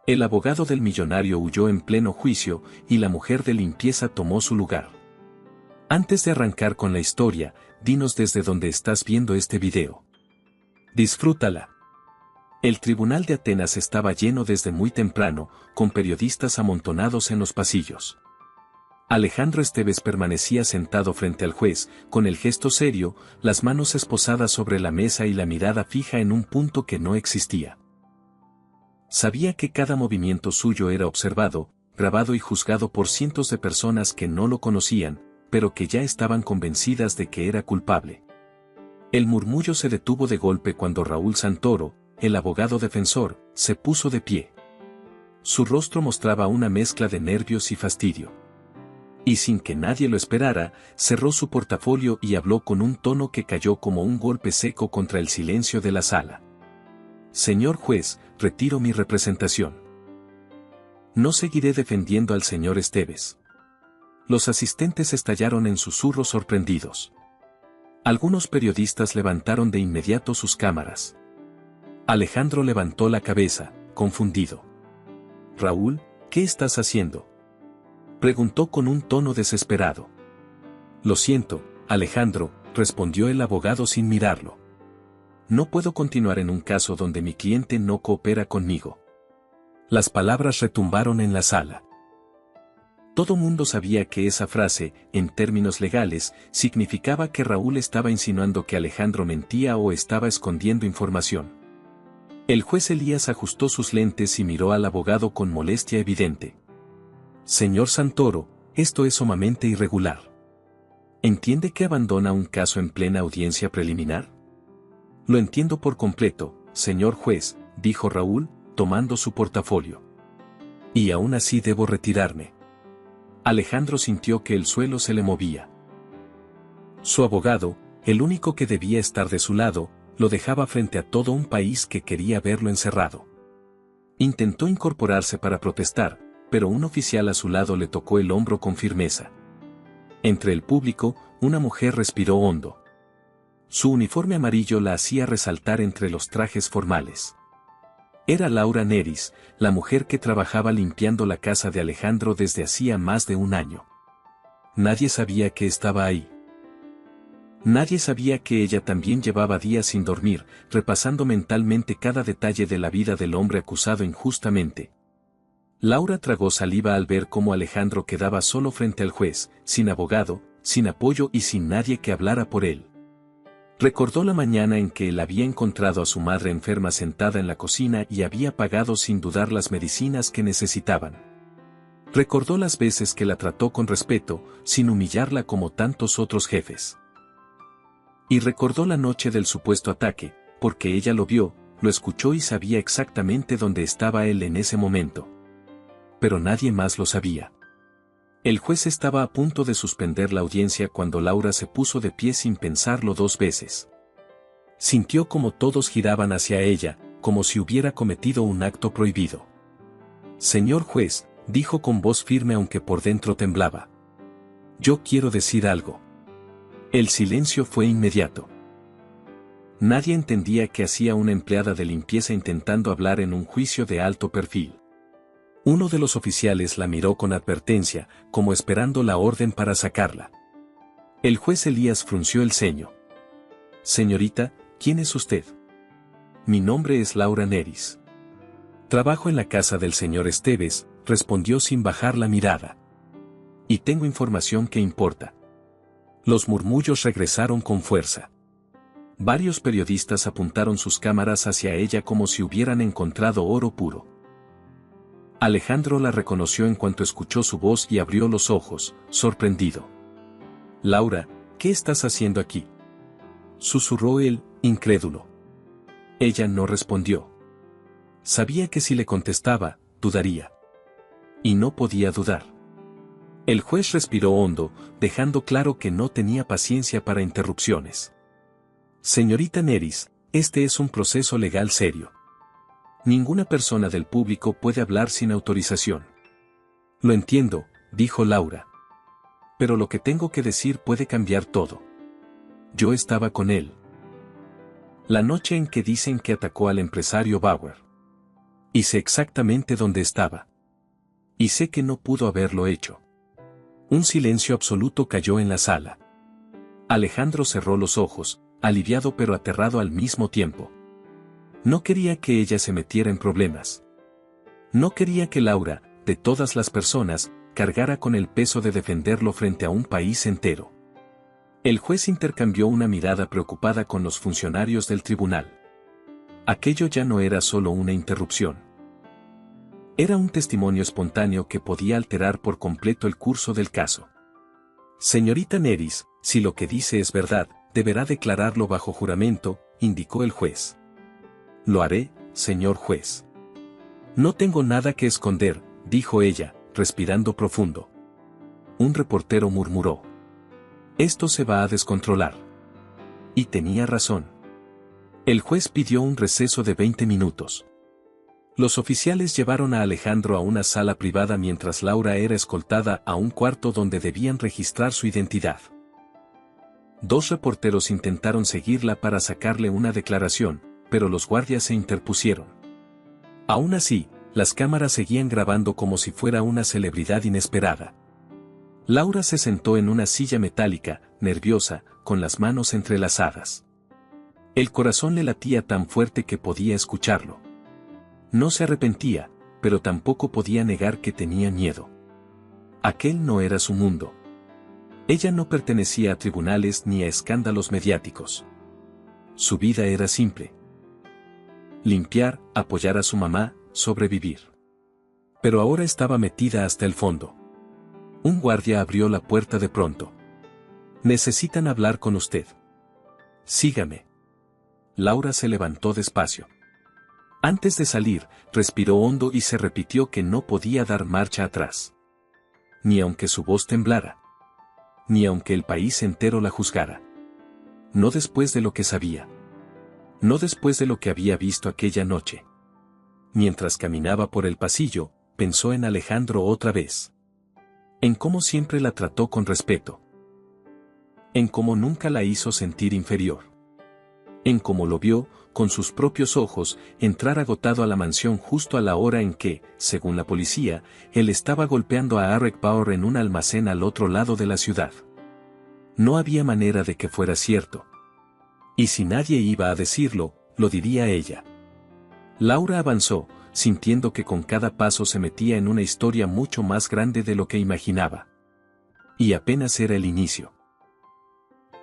El abogado del millonario huyó en pleno juicio y la mujer de limpieza tomó su lugar. Antes de arrancar con la historia, dinos desde dónde estás viendo este video. Disfrútala. El tribunal de Atenas estaba lleno desde muy temprano, con periodistas amontonados en los pasillos. Alejandro Esteves permanecía sentado frente al juez, con el gesto serio, las manos esposadas sobre la mesa y la mirada fija en un punto que no existía. Sabía que cada movimiento suyo era observado, grabado y juzgado por cientos de personas que no lo conocían, pero que ya estaban convencidas de que era culpable. El murmullo se detuvo de golpe cuando Raúl Santoro, el abogado defensor, se puso de pie. Su rostro mostraba una mezcla de nervios y fastidio. Y sin que nadie lo esperara, cerró su portafolio y habló con un tono que cayó como un golpe seco contra el silencio de la sala. Señor juez, retiro mi representación. No seguiré defendiendo al señor Esteves. Los asistentes estallaron en susurros sorprendidos. Algunos periodistas levantaron de inmediato sus cámaras. Alejandro levantó la cabeza, confundido. Raúl, ¿qué estás haciendo?, preguntó con un tono desesperado. Lo siento, Alejandro, respondió el abogado sin mirarlo. No puedo continuar en un caso donde mi cliente no coopera conmigo. Las palabras retumbaron en la sala. Todo mundo sabía que esa frase, en términos legales, significaba que Raúl estaba insinuando que Alejandro mentía o estaba escondiendo información. El juez Elías ajustó sus lentes y miró al abogado con molestia evidente. Señor Santoro, esto es sumamente irregular. ¿Entiende que abandona un caso en plena audiencia preliminar? Lo entiendo por completo, señor juez, dijo Raúl, tomando su portafolio. Y aún así debo retirarme. Alejandro sintió que el suelo se le movía. Su abogado, el único que debía estar de su lado, lo dejaba frente a todo un país que quería verlo encerrado. Intentó incorporarse para protestar, pero un oficial a su lado le tocó el hombro con firmeza. Entre el público, una mujer respiró hondo. Su uniforme amarillo la hacía resaltar entre los trajes formales. Era Laura Neris, la mujer que trabajaba limpiando la casa de Alejandro desde hacía más de un año. Nadie sabía que estaba ahí. Nadie sabía que ella también llevaba días sin dormir, repasando mentalmente cada detalle de la vida del hombre acusado injustamente. Laura tragó saliva al ver cómo Alejandro quedaba solo frente al juez, sin abogado, sin apoyo y sin nadie que hablara por él. Recordó la mañana en que él había encontrado a su madre enferma sentada en la cocina y había pagado sin dudar las medicinas que necesitaban. Recordó las veces que la trató con respeto, sin humillarla como tantos otros jefes. Y recordó la noche del supuesto ataque, porque ella lo vio, lo escuchó y sabía exactamente dónde estaba él en ese momento. Pero nadie más lo sabía. El juez estaba a punto de suspender la audiencia cuando Laura se puso de pie sin pensarlo dos veces. Sintió como todos giraban hacia ella, como si hubiera cometido un acto prohibido. Señor juez, dijo con voz firme aunque por dentro temblaba. Yo quiero decir algo. El silencio fue inmediato. Nadie entendía qué hacía una empleada de limpieza intentando hablar en un juicio de alto perfil. Uno de los oficiales la miró con advertencia, como esperando la orden para sacarla. El juez Elías frunció el ceño. Señorita, ¿quién es usted? Mi nombre es Laura Neris. Trabajo en la casa del señor Esteves, respondió sin bajar la mirada. Y tengo información que importa. Los murmullos regresaron con fuerza. Varios periodistas apuntaron sus cámaras hacia ella como si hubieran encontrado oro puro. Alejandro la reconoció en cuanto escuchó su voz y abrió los ojos, sorprendido. Laura, ¿qué estás haciendo aquí?, susurró él, incrédulo. Ella no respondió. Sabía que si le contestaba, dudaría. Y no podía dudar. El juez respiró hondo, dejando claro que no tenía paciencia para interrupciones. Señorita Neris, este es un proceso legal serio. Ninguna persona del público puede hablar sin autorización. Lo entiendo, dijo Laura. Pero lo que tengo que decir puede cambiar todo. Yo estaba con él. La noche en que dicen que atacó al empresario Bauer. Y sé exactamente dónde estaba. Y sé que no pudo haberlo hecho. Un silencio absoluto cayó en la sala. Alejandro cerró los ojos, aliviado pero aterrado al mismo tiempo. No quería que ella se metiera en problemas. No quería que Laura, de todas las personas, cargara con el peso de defenderlo frente a un país entero. El juez intercambió una mirada preocupada con los funcionarios del tribunal. Aquello ya no era solo una interrupción. Era un testimonio espontáneo que podía alterar por completo el curso del caso. Señorita Neris, si lo que dice es verdad, deberá declararlo bajo juramento, indicó el juez. Lo haré, señor juez. No tengo nada que esconder, dijo ella, respirando profundo. Un reportero murmuró. Esto se va a descontrolar. Y tenía razón. El juez pidió un receso de 20 minutos. Los oficiales llevaron a Alejandro a una sala privada mientras Laura era escoltada a un cuarto donde debían registrar su identidad. 2 reporteros intentaron seguirla para sacarle una declaración, pero los guardias se interpusieron. Aún así, las cámaras seguían grabando como si fuera una celebridad inesperada. Laura se sentó en una silla metálica, nerviosa, con las manos entrelazadas. El corazón le latía tan fuerte que podía escucharlo. No se arrepentía, pero tampoco podía negar que tenía miedo. Aquel no era su mundo. Ella no pertenecía a tribunales ni a escándalos mediáticos. Su vida era simple. Limpiar, apoyar a su mamá, sobrevivir. Pero ahora estaba metida hasta el fondo. Un guardia abrió la puerta de pronto. Necesitan hablar con usted. Sígame. Laura se levantó despacio. Antes de salir, respiró hondo y se repitió que no podía dar marcha atrás. Ni aunque su voz temblara. Ni aunque el país entero la juzgara. No después de lo que sabía. No después de lo que había visto aquella noche. Mientras caminaba por el pasillo, pensó en Alejandro otra vez. En cómo siempre la trató con respeto. En cómo nunca la hizo sentir inferior. En cómo lo vio, con sus propios ojos, entrar agotado a la mansión justo a la hora en que, según la policía, él estaba golpeando a Eric Bauer en un almacén al otro lado de la ciudad. No había manera de que fuera cierto. Y si nadie iba a decirlo, lo diría ella. Laura avanzó, sintiendo que con cada paso se metía en una historia mucho más grande de lo que imaginaba. Y apenas era el inicio.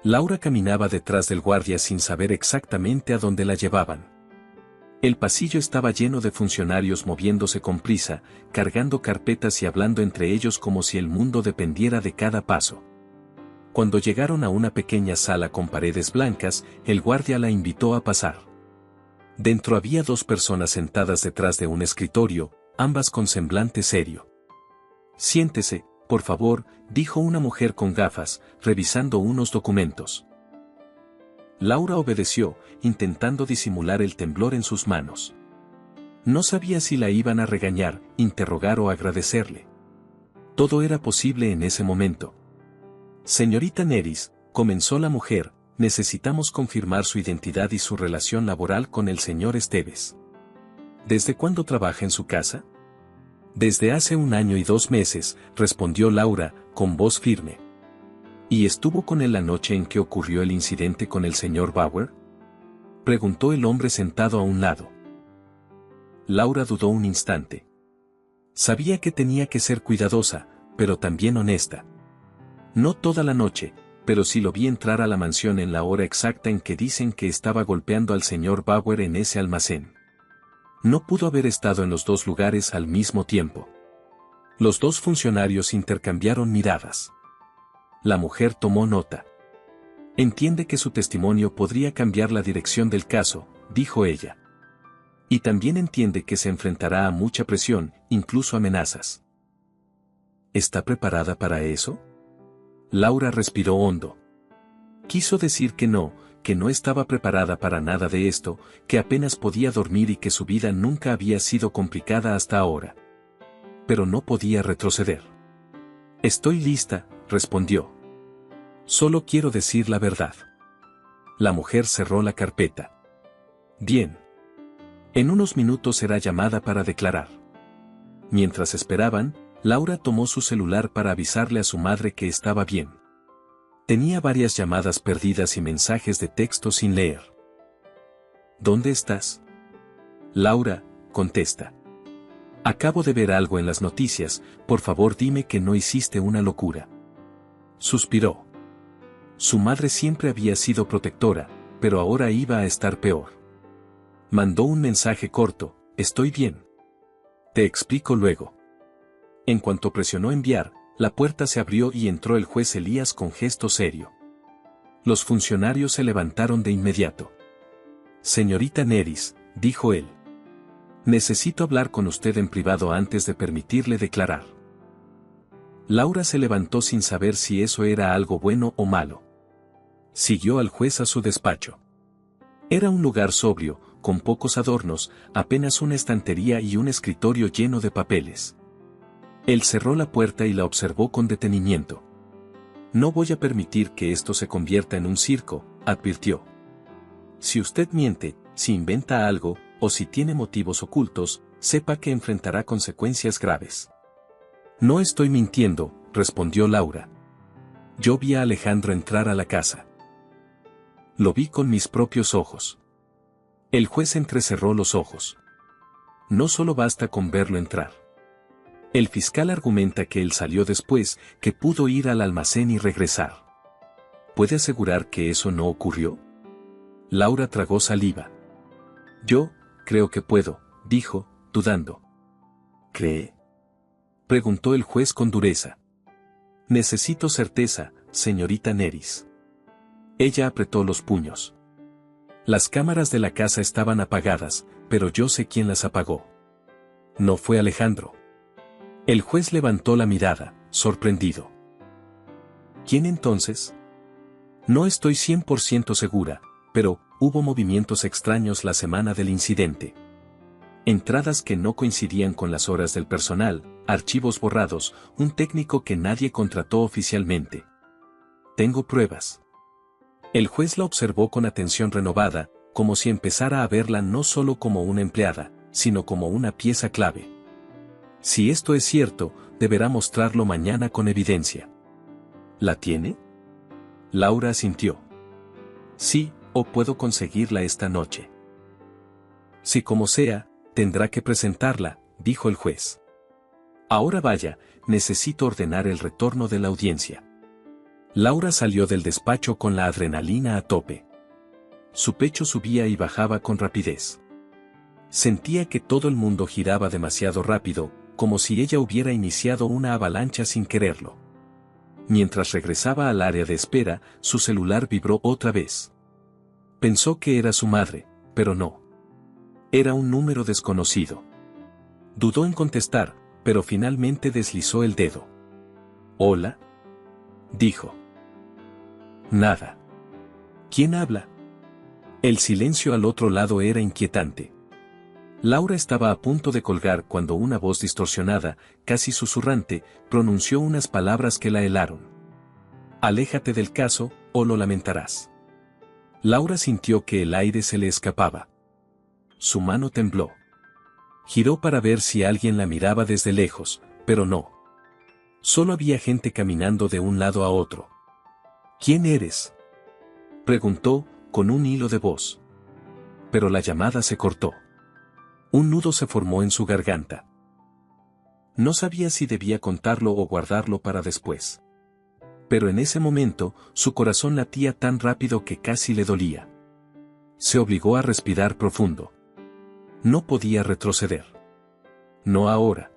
Laura caminaba detrás del guardia sin saber exactamente a dónde la llevaban. El pasillo estaba lleno de funcionarios moviéndose con prisa, cargando carpetas y hablando entre ellos como si el mundo dependiera de cada paso. Cuando llegaron a una pequeña sala con paredes blancas, el guardia la invitó a pasar. Dentro había 2 personas sentadas detrás de un escritorio, ambas con semblante serio. Siéntese, por favor, dijo una mujer con gafas, revisando unos documentos. Laura obedeció, intentando disimular el temblor en sus manos. No sabía si la iban a regañar, interrogar o agradecerle. Todo era posible en ese momento. Señorita Neris, comenzó la mujer, necesitamos confirmar su identidad y su relación laboral con el señor Esteves. ¿Desde cuándo trabaja en su casa? Desde hace 1 año y 2 meses, respondió Laura, con voz firme. ¿Y estuvo con él la noche en que ocurrió el incidente con el señor Bauer? Preguntó el hombre sentado a un lado. Laura dudó un instante. Sabía que tenía que ser cuidadosa, pero también honesta. No toda la noche, pero sí lo vi entrar a la mansión en la hora exacta en que dicen que estaba golpeando al señor Bauer en ese almacén. No pudo haber estado en los 2 lugares al mismo tiempo. Los 2 funcionarios intercambiaron miradas. La mujer tomó nota. Entiende que su testimonio podría cambiar la dirección del caso, dijo ella. Y también entiende que se enfrentará a mucha presión, incluso amenazas. ¿Está preparada para eso? Laura respiró hondo. Quiso decir que no estaba preparada para nada de esto, que apenas podía dormir y que su vida nunca había sido complicada hasta ahora. Pero no podía retroceder. Estoy lista, respondió. Solo quiero decir la verdad. La mujer cerró la carpeta. Bien. En unos minutos será llamada para declarar. Mientras esperaban, Laura tomó su celular para avisarle a su madre que estaba bien. Tenía varias llamadas perdidas y mensajes de texto sin leer. ¿Dónde estás? Laura, contesta. Acabo de ver algo en las noticias, por favor dime que no hiciste una locura. Suspiró. Su madre siempre había sido protectora, pero ahora iba a estar peor. Mandó un mensaje corto, estoy bien. Te explico luego. En cuanto presionó enviar, la puerta se abrió y entró el juez Elías con gesto serio. Los funcionarios se levantaron de inmediato. Señorita Neris, dijo él. Necesito hablar con usted en privado antes de permitirle declarar. Laura se levantó sin saber si eso era algo bueno o malo. Siguió al juez a su despacho. Era un lugar sobrio, con pocos adornos, apenas una estantería y un escritorio lleno de papeles. Él cerró la puerta y la observó con detenimiento. No voy a permitir que esto se convierta en un circo, advirtió. Si usted miente, si inventa algo, o si tiene motivos ocultos, sepa que enfrentará consecuencias graves. No estoy mintiendo, respondió Laura. Yo vi a Alejandro entrar a la casa. Lo vi con mis propios ojos. El juez entrecerró los ojos. No solo basta con verlo entrar. El fiscal argumenta que él salió después, que pudo ir al almacén y regresar. ¿Puede asegurar que eso no ocurrió? Laura tragó saliva. Yo, creo que puedo, dijo, dudando. ¿Cree? Preguntó el juez con dureza. Necesito certeza, señorita Neris. Ella apretó los puños. Las cámaras de la casa estaban apagadas, pero yo sé quién las apagó. No fue Alejandro. El juez levantó la mirada, sorprendido. ¿Quién entonces? No estoy 100% segura, pero hubo movimientos extraños la semana del incidente. Entradas que no coincidían con las horas del personal, archivos borrados, un técnico que nadie contrató oficialmente. Tengo pruebas. El juez la observó con atención renovada, como si empezara a verla no solo como una empleada, sino como una pieza clave. Si esto es cierto, deberá mostrarlo mañana con evidencia. ¿La tiene? Laura asintió. Sí, o puedo conseguirla esta noche. Si como sea, tendrá que presentarla, dijo el juez. Ahora vaya, necesito ordenar el retorno de la audiencia. Laura salió del despacho con la adrenalina a tope. Su pecho subía y bajaba con rapidez. Sentía que todo el mundo giraba demasiado rápido, como si ella hubiera iniciado una avalancha sin quererlo. Mientras regresaba al área de espera, su celular vibró otra vez. Pensó que era su madre, pero no. Era un número desconocido. Dudó en contestar, pero finalmente deslizó el dedo. «¿Hola?», dijo. Nada. ¿Quién habla? El silencio al otro lado era inquietante. Laura estaba a punto de colgar cuando una voz distorsionada, casi susurrante, pronunció unas palabras que la helaron. «Aléjate del caso, o lo lamentarás». Laura sintió que el aire se le escapaba. Su mano tembló. Giró para ver si alguien la miraba desde lejos, pero no. Solo había gente caminando de un lado a otro. «¿Quién eres?», preguntó, con un hilo de voz. Pero la llamada se cortó. Un nudo se formó en su garganta. No sabía si debía contarlo o guardarlo para después. Pero en ese momento, su corazón latía tan rápido que casi le dolía. Se obligó a respirar profundo. No podía retroceder. No ahora.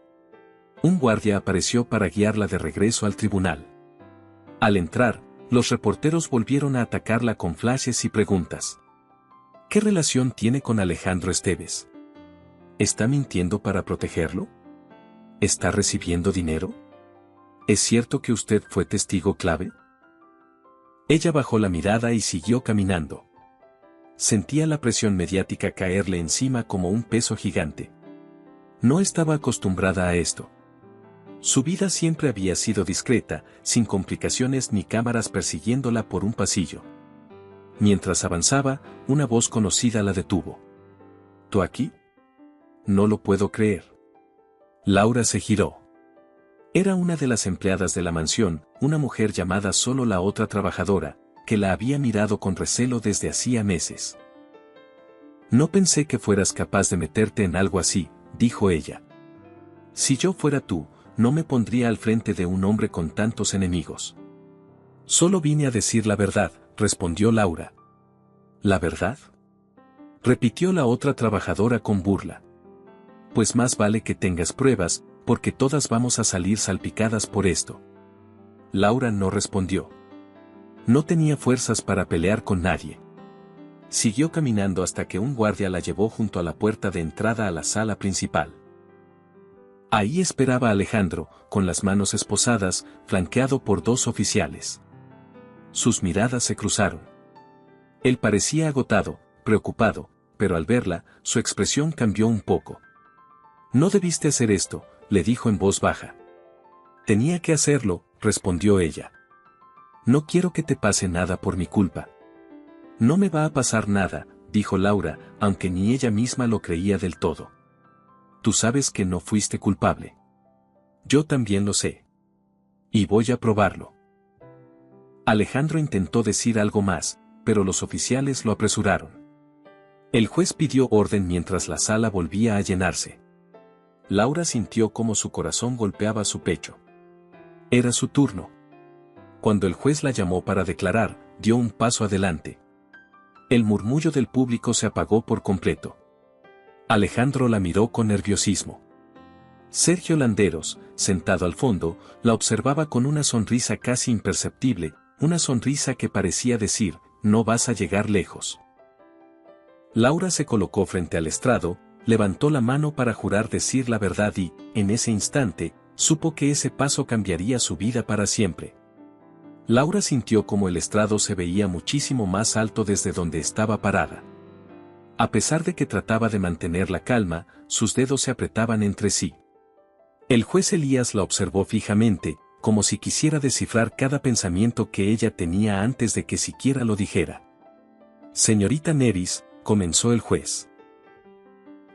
Un guardia apareció para guiarla de regreso al tribunal. Al entrar, los reporteros volvieron a atacarla con flashes y preguntas. ¿Qué relación tiene con Alejandro Esteves? ¿Está mintiendo para protegerlo? ¿Está recibiendo dinero? ¿Es cierto que usted fue testigo clave? Ella bajó la mirada y siguió caminando. Sentía la presión mediática caerle encima como un peso gigante. No estaba acostumbrada a esto. Su vida siempre había sido discreta, sin complicaciones ni cámaras persiguiéndola por un pasillo. Mientras avanzaba, una voz conocida la detuvo. «¿Tú aquí?», no lo puedo creer. Laura se giró. Era una de las empleadas de la mansión, una mujer llamada solo la otra trabajadora, que la había mirado con recelo desde hacía meses. No pensé que fueras capaz de meterte en algo así, dijo ella. Si yo fuera tú, no me pondría al frente de un hombre con tantos enemigos. Solo vine a decir la verdad, respondió Laura. ¿La verdad?, repitió la otra trabajadora con burla. Pues más vale que tengas pruebas, porque todas vamos a salir salpicadas por esto. Laura no respondió. No tenía fuerzas para pelear con nadie. Siguió caminando hasta que un guardia la llevó junto a la puerta de entrada a la sala principal. Ahí esperaba Alejandro, con las manos esposadas, flanqueado por 2 oficiales. Sus miradas se cruzaron. Él parecía agotado, preocupado, pero al verla, su expresión cambió un poco. No debiste hacer esto, le dijo en voz baja. Tenía que hacerlo, respondió ella. No quiero que te pase nada por mi culpa. No me va a pasar nada, dijo Laura, aunque ni ella misma lo creía del todo. Tú sabes que no fuiste culpable. Yo también lo sé. Y voy a probarlo. Alejandro intentó decir algo más, pero los oficiales lo apresuraron. El juez pidió orden mientras la sala volvía a llenarse. Laura sintió cómo su corazón golpeaba su pecho. Era su turno. Cuando el juez la llamó para declarar, dio un paso adelante. El murmullo del público se apagó por completo. Alejandro la miró con nerviosismo. Sergio Landeros, sentado al fondo, la observaba con una sonrisa casi imperceptible, una sonrisa que parecía decir, no vas a llegar lejos. Laura se colocó frente al estrado, levantó la mano para jurar decir la verdad y, en ese instante, supo que ese paso cambiaría su vida para siempre. Laura sintió como el estrado se veía muchísimo más alto desde donde estaba parada. A pesar de que trataba de mantener la calma, sus dedos se apretaban entre sí. El juez Elías la observó fijamente, como si quisiera descifrar cada pensamiento que ella tenía antes de que siquiera lo dijera. Señorita Neris, comenzó el juez.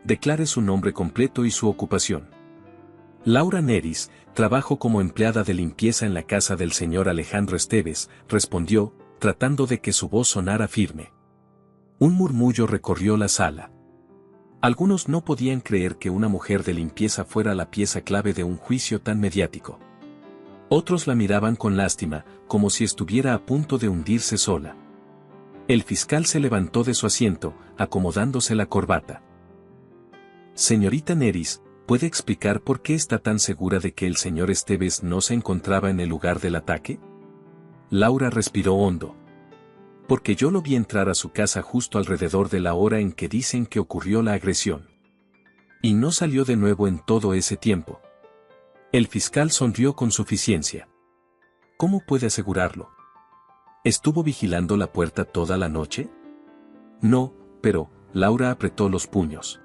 Declare su nombre completo y su ocupación. Laura Neris, trabajo como empleada de limpieza en la casa del señor Alejandro Esteves, respondió, tratando de que su voz sonara firme. Un murmullo recorrió la sala. Algunos no podían creer que una mujer de limpieza fuera la pieza clave de un juicio tan mediático. Otros la miraban con lástima, como si estuviera a punto de hundirse sola. El fiscal se levantó de su asiento, acomodándose la corbata. Señorita Neris, ¿puede explicar por qué está tan segura de que el señor Esteves no se encontraba en el lugar del ataque? Laura respiró hondo. Porque yo lo vi entrar a su casa justo alrededor de la hora en que dicen que ocurrió la agresión. Y no salió de nuevo en todo ese tiempo. El fiscal sonrió con suficiencia. ¿Cómo puede asegurarlo? ¿Estuvo vigilando la puerta toda la noche? No, pero, Laura apretó los puños.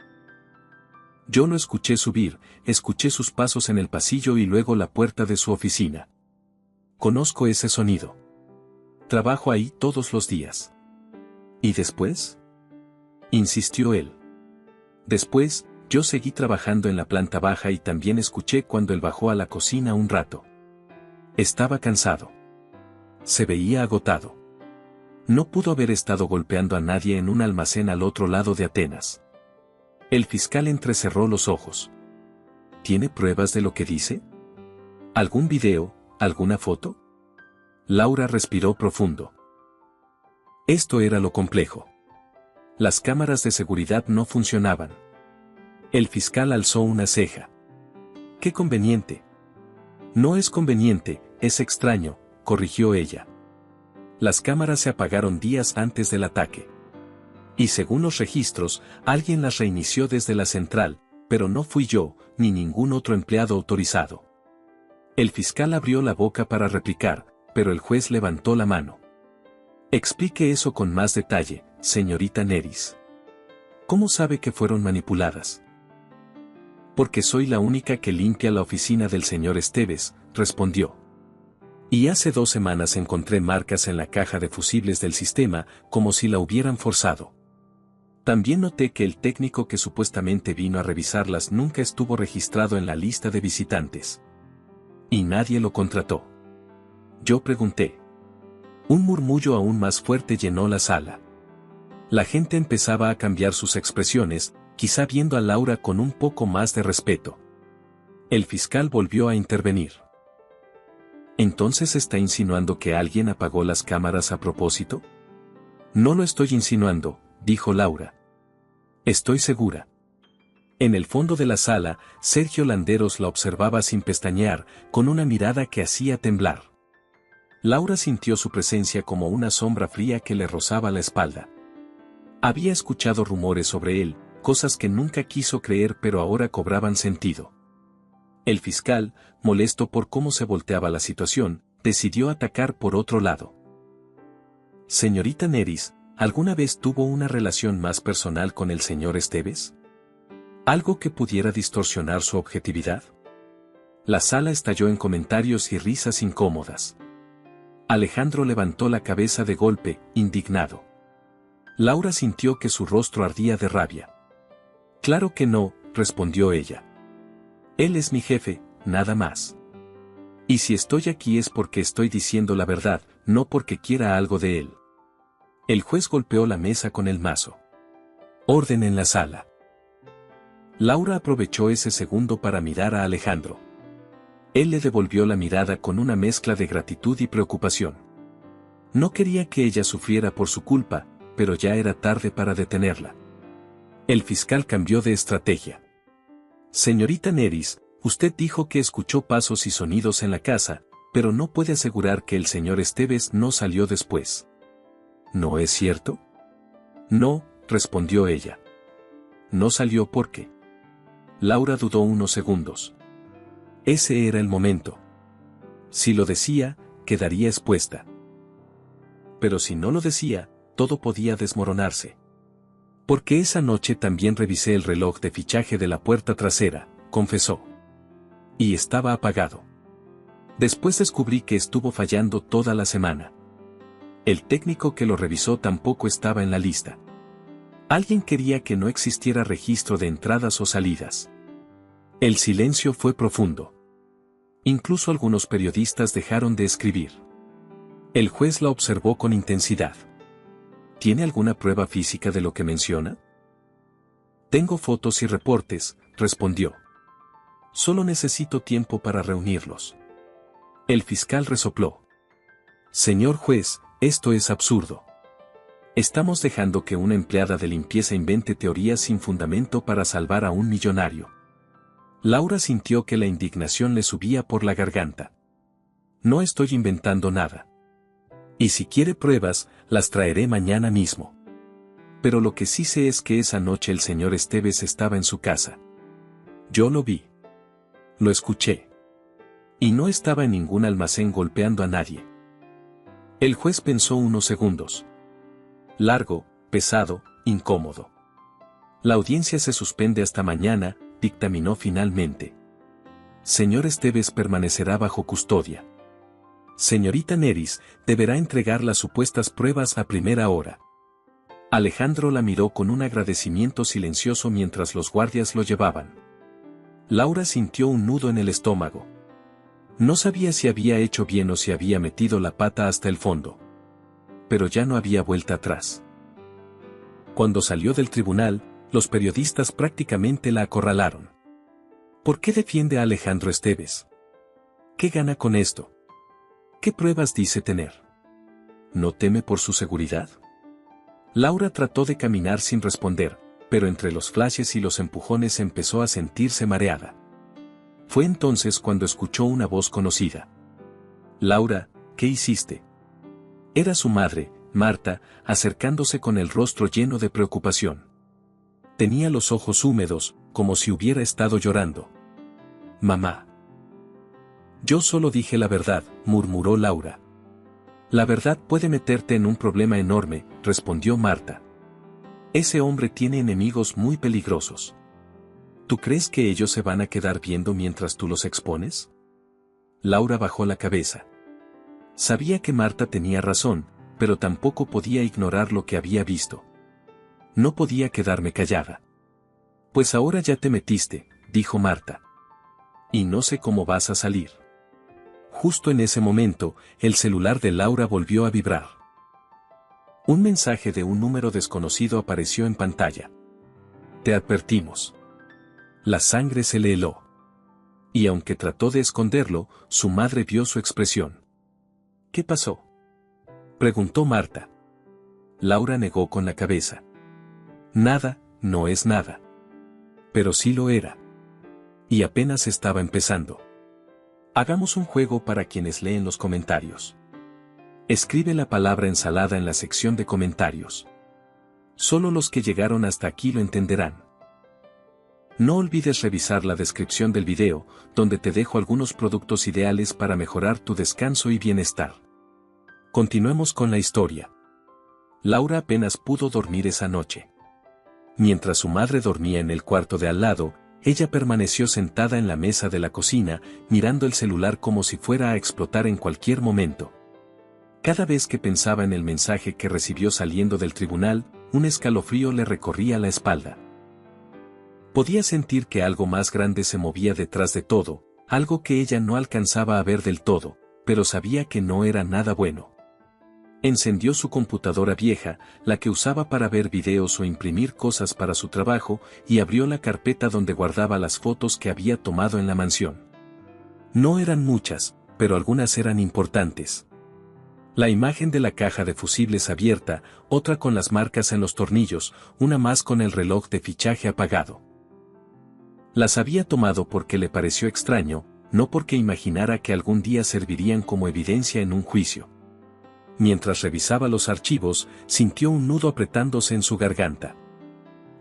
Yo lo escuché subir, escuché sus pasos en el pasillo y luego la puerta de su oficina. Conozco ese sonido. Trabajo ahí todos los días. ¿Y después?, insistió él. Después, yo seguí trabajando en la planta baja y también escuché cuando él bajó a la cocina un rato. Estaba cansado. Se veía agotado. No pudo haber estado golpeando a nadie en un almacén al otro lado de Atenas. El fiscal entrecerró los ojos. ¿Tiene pruebas de lo que dice? ¿Algún video, alguna foto? Laura respiró profundo. Esto era lo complejo. Las cámaras de seguridad no funcionaban. El fiscal alzó una ceja. ¡Qué conveniente! No es conveniente, es extraño, corrigió ella. Las cámaras se apagaron días antes del ataque. Y según los registros, alguien las reinició desde la central, pero no fui yo, ni ningún otro empleado autorizado. El fiscal abrió la boca para replicar, pero el juez levantó la mano. Explique eso con más detalle, señorita Neris. ¿Cómo sabe que fueron manipuladas? Porque soy la única que limpia la oficina del señor Esteves, respondió. Y hace 2 semanas encontré marcas en la caja de fusibles del sistema, como si la hubieran forzado. También noté que el técnico que supuestamente vino a revisarlas nunca estuvo registrado en la lista de visitantes. Y nadie lo contrató. Yo pregunté. Un murmullo aún más fuerte llenó la sala. La gente empezaba a cambiar sus expresiones, quizá viendo a Laura con un poco más de respeto. El fiscal volvió a intervenir. ¿Entonces está insinuando que alguien apagó las cámaras a propósito? No lo estoy insinuando, dijo Laura. Estoy segura. En el fondo de la sala, Sergio Landeros la observaba sin pestañear, con una mirada que hacía temblar. Laura sintió su presencia como una sombra fría que le rozaba la espalda. Había escuchado rumores sobre él, cosas que nunca quiso creer pero ahora cobraban sentido. El fiscal, molesto por cómo se volteaba la situación, decidió atacar por otro lado. Señorita Neris, ¿alguna vez tuvo una relación más personal con el señor Esteves? ¿Algo que pudiera distorsionar su objetividad? La sala estalló en comentarios y risas incómodas. Alejandro levantó la cabeza de golpe, indignado. Laura sintió que su rostro ardía de rabia. Claro que no, respondió ella. Él es mi jefe, nada más. Y si estoy aquí es porque estoy diciendo la verdad, no porque quiera algo de él. El juez golpeó la mesa con el mazo. Orden en la sala. Laura aprovechó ese segundo para mirar a Alejandro. Él le devolvió la mirada con una mezcla de gratitud y preocupación. No quería que ella sufriera por su culpa, pero ya era tarde para detenerla. El fiscal cambió de estrategia. Señorita Neris, usted dijo que escuchó pasos y sonidos en la casa, pero no puede asegurar que el señor Esteves no salió después. ¿No es cierto? No, respondió ella. No salió porque. Laura dudó unos segundos. Ese era el momento. Si lo decía, quedaría expuesta. Pero si no lo decía, todo podía desmoronarse. Porque esa noche también revisé el reloj de fichaje de la puerta trasera, confesó. Y estaba apagado. Después descubrí que estuvo fallando toda la semana. El técnico que lo revisó tampoco estaba en la lista. Alguien quería que no existiera registro de entradas o salidas. El silencio fue profundo. Incluso algunos periodistas dejaron de escribir. El juez la observó con intensidad. ¿Tiene alguna prueba física de lo que menciona? Tengo fotos y reportes, respondió. Solo necesito tiempo para reunirlos. El fiscal resopló. Señor juez, esto es absurdo. Estamos dejando que una empleada de limpieza invente teorías sin fundamento para salvar a un millonario. Laura sintió que la indignación le subía por la garganta. No estoy inventando nada. Y si quiere pruebas, las traeré mañana mismo. Pero lo que sí sé es que esa noche el señor Esteves estaba en su casa. Yo lo vi. Lo escuché. Y no estaba en ningún almacén golpeando a nadie. El juez pensó unos segundos. Largo, pesado, incómodo. La audiencia se suspende hasta mañana, dictaminó finalmente. Señor Esteves permanecerá bajo custodia. Señorita Neris, deberá entregar las supuestas pruebas a primera hora. Alejandro la miró con un agradecimiento silencioso mientras los guardias lo llevaban. Laura sintió un nudo en el estómago. No sabía si había hecho bien o si había metido la pata hasta el fondo. Pero ya no había vuelta atrás. Cuando salió del tribunal, los periodistas prácticamente la acorralaron. ¿Por qué defiende a Alejandro Esteves? ¿Qué gana con esto? ¿Qué pruebas dice tener? ¿No teme por su seguridad? Laura trató de caminar sin responder, pero entre los flashes y los empujones empezó a sentirse mareada. Fue entonces cuando escuchó una voz conocida. Laura, ¿qué hiciste? Era su madre, Marta, acercándose con el rostro lleno de preocupación. Tenía los ojos húmedos, como si hubiera estado llorando. Mamá. Yo solo dije la verdad, murmuró Laura. La verdad puede meterte en un problema enorme, respondió Marta. Ese hombre tiene enemigos muy peligrosos. ¿Tú crees que ellos se van a quedar viendo mientras tú los expones? Laura bajó la cabeza. Sabía que Marta tenía razón, pero tampoco podía ignorar lo que había visto. No podía quedarme callada. Pues ahora ya te metiste, dijo Marta. Y no sé cómo vas a salir. Justo en ese momento, el celular de Laura volvió a vibrar. Un mensaje de un número desconocido apareció en pantalla. Te advertimos. La sangre se le heló. Y aunque trató de esconderlo, su madre vio su expresión. ¿Qué pasó?, preguntó Marta. Laura negó con la cabeza. Nada, no es nada. Pero sí lo era. Y apenas estaba empezando. Hagamos un juego para quienes leen los comentarios. Escribe la palabra ensalada en la sección de comentarios. Solo los que llegaron hasta aquí lo entenderán. No olvides revisar la descripción del video, donde te dejo algunos productos ideales para mejorar tu descanso y bienestar. Continuemos con la historia. Laura apenas pudo dormir esa noche. Mientras su madre dormía en el cuarto de al lado, ella permaneció sentada en la mesa de la cocina, mirando el celular como si fuera a explotar en cualquier momento. Cada vez que pensaba en el mensaje que recibió saliendo del tribunal, un escalofrío le recorría la espalda. Podía sentir que algo más grande se movía detrás de todo, algo que ella no alcanzaba a ver del todo, pero sabía que no era nada bueno. Encendió su computadora vieja, la que usaba para ver videos o imprimir cosas para su trabajo, y abrió la carpeta donde guardaba las fotos que había tomado en la mansión. No eran muchas, pero algunas eran importantes. La imagen de la caja de fusibles abierta, otra con las marcas en los tornillos, una más con el reloj de fichaje apagado. Las había tomado porque le pareció extraño, no porque imaginara que algún día servirían como evidencia en un juicio. Mientras revisaba los archivos, sintió un nudo apretándose en su garganta.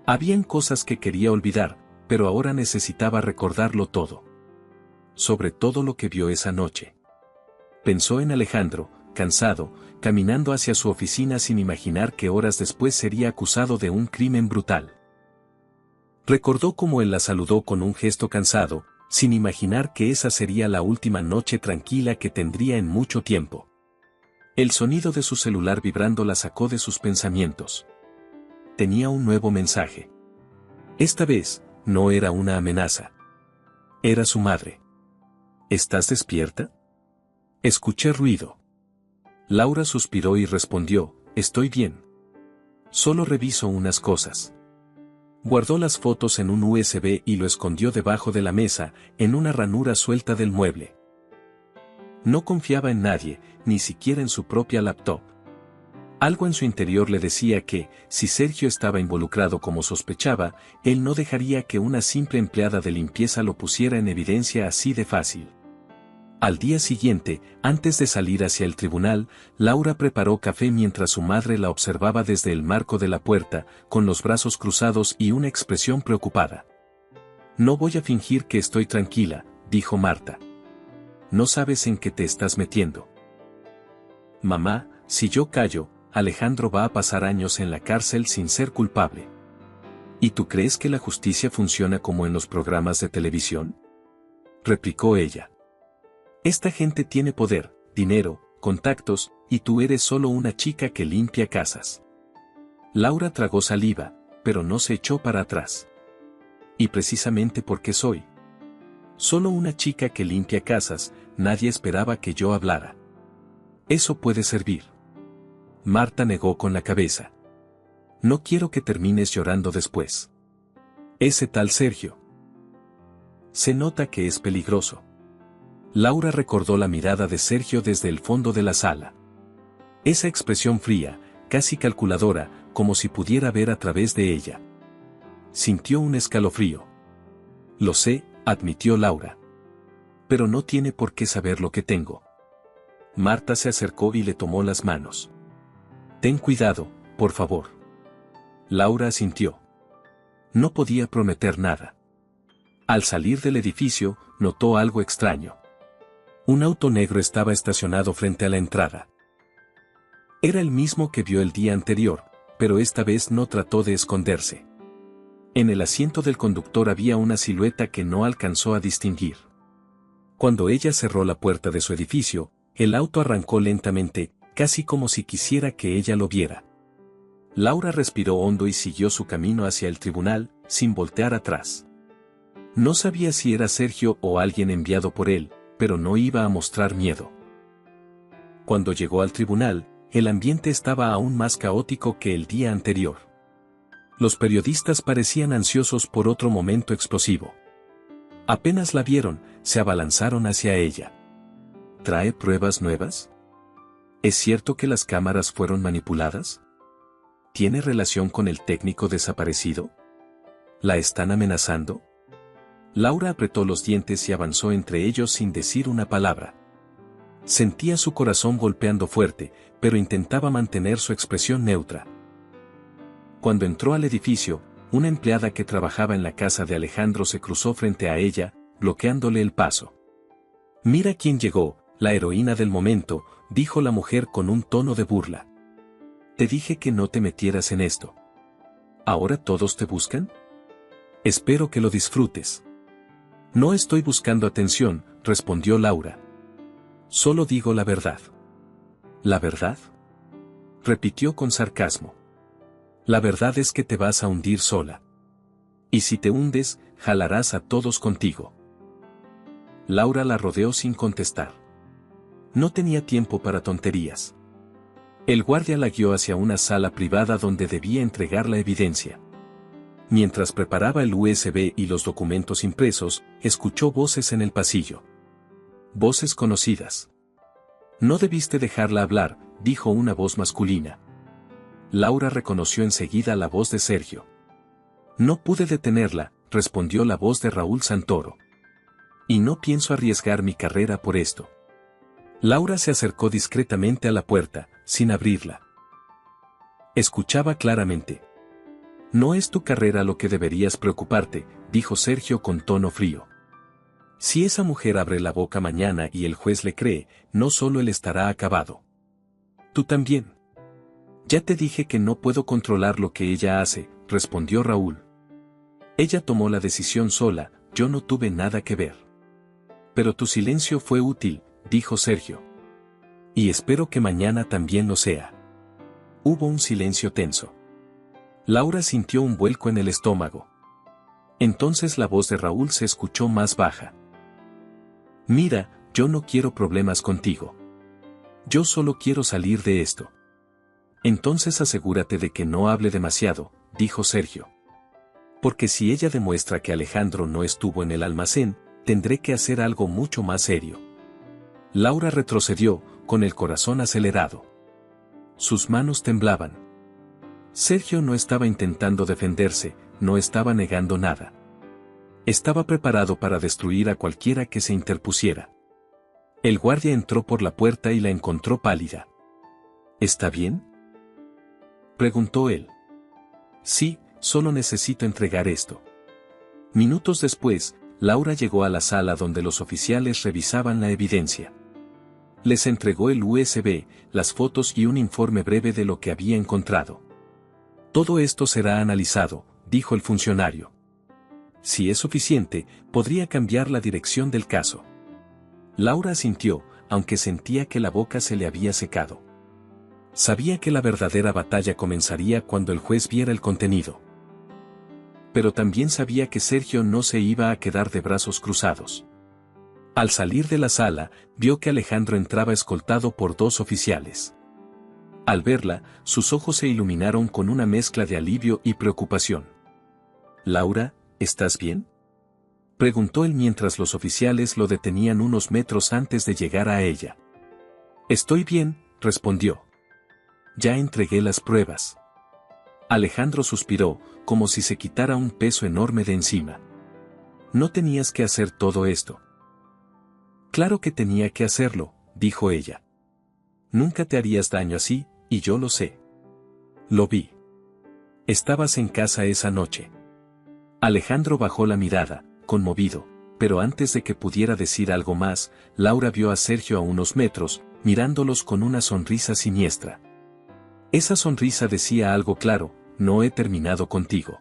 Habían cosas que quería olvidar, pero ahora necesitaba recordarlo todo. Sobre todo lo que vio esa noche. Pensó en Alejandro, cansado, caminando hacia su oficina sin imaginar que horas después sería acusado de un crimen brutal. Recordó cómo él la saludó con un gesto cansado, sin imaginar que esa sería la última noche tranquila que tendría en mucho tiempo. El sonido de su celular vibrando la sacó de sus pensamientos. Tenía un nuevo mensaje. Esta vez, no era una amenaza. Era su madre. ¿Estás despierta? Escuché ruido. Laura suspiró y respondió, estoy bien. Solo reviso unas cosas. Guardó las fotos en un USB y lo escondió debajo de la mesa, en una ranura suelta del mueble. No confiaba en nadie, ni siquiera en su propia laptop. Algo en su interior le decía que, si Sergio estaba involucrado como sospechaba, él no dejaría que una simple empleada de limpieza lo pusiera en evidencia así de fácil. Al día siguiente, antes de salir hacia el tribunal, Laura preparó café mientras su madre la observaba desde el marco de la puerta, con los brazos cruzados y una expresión preocupada. No voy a fingir que estoy tranquila, dijo Marta. No sabes en qué te estás metiendo. Mamá, si yo callo, Alejandro va a pasar años en la cárcel sin ser culpable. ¿Y tú crees que la justicia funciona como en los programas de televisión?, replicó ella. Esta gente tiene poder, dinero, contactos, y tú eres solo una chica que limpia casas. Laura tragó saliva, pero no se echó para atrás. Y precisamente porque soy solo una chica que limpia casas, nadie esperaba que yo hablara. Eso puede servir. Marta negó con la cabeza. No quiero que termines llorando después. Ese tal Sergio. Se nota que es peligroso. Laura recordó la mirada de Sergio desde el fondo de la sala. Esa expresión fría, casi calculadora, como si pudiera ver a través de ella. Sintió un escalofrío. Lo sé, admitió Laura. Pero no tiene por qué saber lo que tengo. Marta se acercó y le tomó las manos. Ten cuidado, por favor. Laura asintió. No podía prometer nada. Al salir del edificio, notó algo extraño. Un auto negro estaba estacionado frente a la entrada. Era el mismo que vio el día anterior, pero esta vez no trató de esconderse. En el asiento del conductor había una silueta que no alcanzó a distinguir. Cuando ella cerró la puerta de su edificio, el auto arrancó lentamente, casi como si quisiera que ella lo viera. Laura respiró hondo y siguió su camino hacia el tribunal, sin voltear atrás. No sabía si era Sergio o alguien enviado por él, pero no iba a mostrar miedo. Cuando llegó al tribunal, el ambiente estaba aún más caótico que el día anterior. Los periodistas parecían ansiosos por otro momento explosivo. Apenas la vieron, se abalanzaron hacia ella. ¿Trae pruebas nuevas? ¿Es cierto que las cámaras fueron manipuladas? ¿Tiene relación con el técnico desaparecido? ¿La están amenazando? Laura apretó los dientes y avanzó entre ellos sin decir una palabra. Sentía su corazón golpeando fuerte, pero intentaba mantener su expresión neutra. Cuando entró al edificio, una empleada que trabajaba en la casa de Alejandro se cruzó frente a ella, bloqueándole el paso. «Mira quién llegó, la heroína del momento», dijo la mujer con un tono de burla. «Te dije que no te metieras en esto. ¿Ahora todos te buscan? Espero que lo disfrutes». «No estoy buscando atención», respondió Laura. «Solo digo la verdad». «¿La verdad?», repitió con sarcasmo. «La verdad es que te vas a hundir sola. Y si te hundes, jalarás a todos contigo». Laura la rodeó sin contestar. No tenía tiempo para tonterías. El guardia la guió hacia una sala privada donde debía entregar la evidencia. Mientras preparaba el USB y los documentos impresos, escuchó voces en el pasillo. Voces conocidas. «No debiste dejarla hablar», dijo una voz masculina. Laura reconoció enseguida la voz de Sergio. «No pude detenerla», respondió la voz de Raúl Santoro. «Y no pienso arriesgar mi carrera por esto». Laura se acercó discretamente a la puerta, sin abrirla. Escuchaba claramente. «No es tu carrera lo que deberías preocuparte», dijo Sergio con tono frío. «Si esa mujer abre la boca mañana y el juez le cree, no solo él estará acabado. Tú también». «Ya te dije que no puedo controlar lo que ella hace», respondió Raúl. «Ella tomó la decisión sola, yo no tuve nada que ver». «Pero tu silencio fue útil», dijo Sergio. «Y espero que mañana también lo sea». Hubo un silencio tenso. Laura sintió un vuelco en el estómago. Entonces la voz de Raúl se escuchó más baja. «Mira, yo no quiero problemas contigo. Yo solo quiero salir de esto». «Entonces asegúrate de que no hable demasiado», dijo Sergio. «Porque si ella demuestra que Alejandro no estuvo en el almacén, tendré que hacer algo mucho más serio». Laura retrocedió, con el corazón acelerado. Sus manos temblaban. Sergio no estaba intentando defenderse, no estaba negando nada. Estaba preparado para destruir a cualquiera que se interpusiera. El guardia entró por la puerta y la encontró pálida. «¿Está bien?», preguntó él. «Sí, solo necesito entregar esto». Minutos después, Laura llegó a la sala donde los oficiales revisaban la evidencia. Les entregó el USB, las fotos y un informe breve de lo que había encontrado. «Todo esto será analizado», dijo el funcionario. «Si es suficiente, podría cambiar la dirección del caso». Laura asintió, aunque sentía que la boca se le había secado. Sabía que la verdadera batalla comenzaría cuando el juez viera el contenido. Pero también sabía que Sergio no se iba a quedar de brazos cruzados. Al salir de la sala, vio que Alejandro entraba escoltado por 2 oficiales. Al verla, sus ojos se iluminaron con una mezcla de alivio y preocupación. «Laura, ¿estás bien?», preguntó él mientras los oficiales lo detenían unos metros antes de llegar a ella. «Estoy bien», respondió. «Ya entregué las pruebas». Alejandro suspiró, como si se quitara un peso enorme de encima. «No tenías que hacer todo esto». «Claro que tenía que hacerlo», dijo ella. «Nunca te harías daño así, y yo lo sé. Lo vi. Estabas en casa esa noche». Alejandro bajó la mirada, conmovido, pero antes de que pudiera decir algo más, Laura vio a Sergio a unos metros, mirándolos con una sonrisa siniestra. Esa sonrisa decía algo claro: «No he terminado contigo».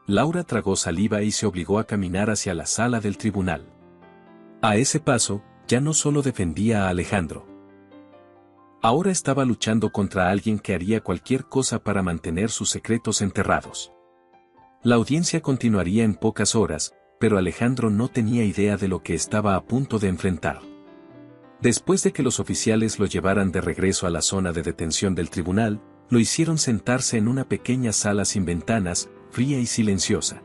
Laura tragó saliva y se obligó a caminar hacia la sala del tribunal. A ese paso, ya no solo defendía a Alejandro. Ahora estaba luchando contra alguien que haría cualquier cosa para mantener sus secretos enterrados. La audiencia continuaría en pocas horas, pero Alejandro no tenía idea de lo que estaba a punto de enfrentar. Después de que los oficiales lo llevaran de regreso a la zona de detención del tribunal, lo hicieron sentarse en una pequeña sala sin ventanas, fría y silenciosa.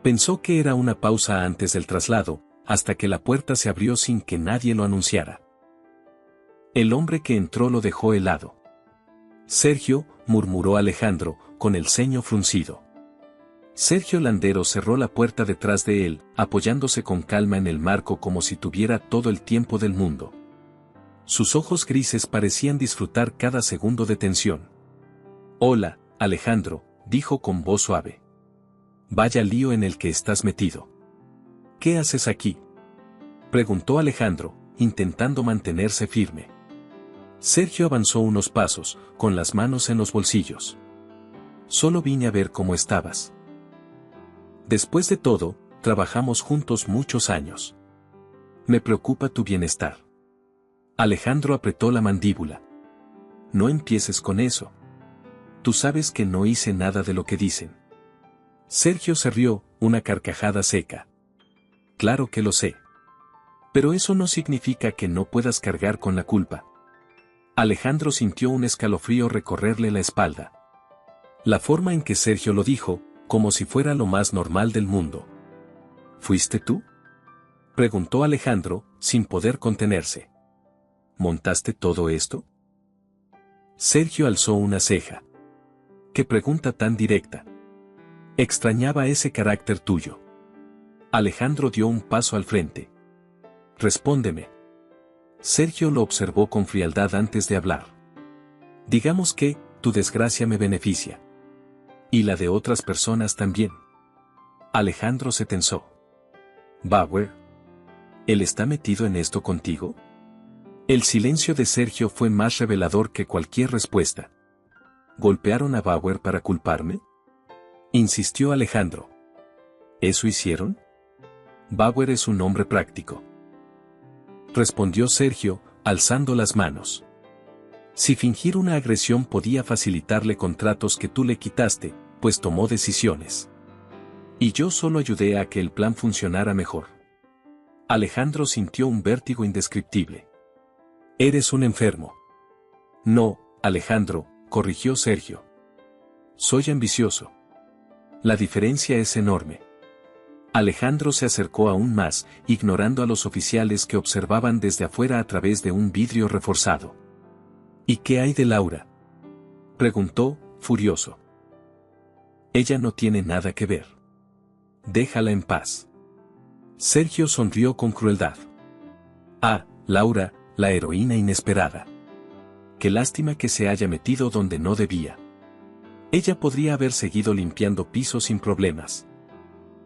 Pensó que era una pausa antes del traslado, hasta que la puerta se abrió sin que nadie lo anunciara. El hombre que entró lo dejó helado. Sergio, murmuró Alejandro, con el ceño fruncido. Sergio Landero cerró la puerta detrás de él, apoyándose con calma en el marco como si tuviera todo el tiempo del mundo. Sus ojos grises parecían disfrutar cada segundo de tensión. Hola, Alejandro, dijo con voz suave. Vaya lío en el que estás metido. ¿Qué haces aquí? Preguntó Alejandro, intentando mantenerse firme. Sergio avanzó unos pasos, con las manos en los bolsillos. Solo vine a ver cómo estabas. Después de todo, trabajamos juntos muchos años. Me preocupa tu bienestar. Alejandro apretó la mandíbula. No empieces con eso. Tú sabes que no hice nada de lo que dicen. Sergio se rió, una carcajada seca. Claro que lo sé. Pero eso no significa que no puedas cargar con la culpa. Alejandro sintió un escalofrío recorrerle la espalda. La forma en que Sergio lo dijo, como si fuera lo más normal del mundo. ¿Fuiste tú? Preguntó Alejandro, sin poder contenerse. ¿Montaste todo esto? Sergio alzó una ceja. ¿Qué pregunta tan directa? Extrañaba ese carácter tuyo. Alejandro dio un paso al frente. Respóndeme. Sergio lo observó con frialdad antes de hablar. Digamos que, tu desgracia me beneficia. Y la de otras personas también. Alejandro se tensó. Bauer. ¿Él está metido en esto contigo? El silencio de Sergio fue más revelador que cualquier respuesta. ¿Golpearon a Bauer para culparme? Insistió Alejandro. ¿Eso hicieron? Bauer es un hombre práctico. Respondió Sergio, alzando las manos. Si fingir una agresión podía facilitarle contratos que tú le quitaste, pues tomó decisiones. Y yo solo ayudé a que el plan funcionara mejor. Alejandro sintió un vértigo indescriptible. Eres un enfermo. No, Alejandro, corrigió Sergio. Soy ambicioso. La diferencia es enorme. Alejandro se acercó aún más, ignorando a los oficiales que observaban desde afuera a través de un vidrio reforzado. ¿Y qué hay de Laura? Preguntó, furioso. Ella no tiene nada que ver. Déjala en paz. Sergio sonrió con crueldad. Ah, Laura, la heroína inesperada. Qué lástima que se haya metido donde no debía. Ella podría haber seguido limpiando pisos sin problemas.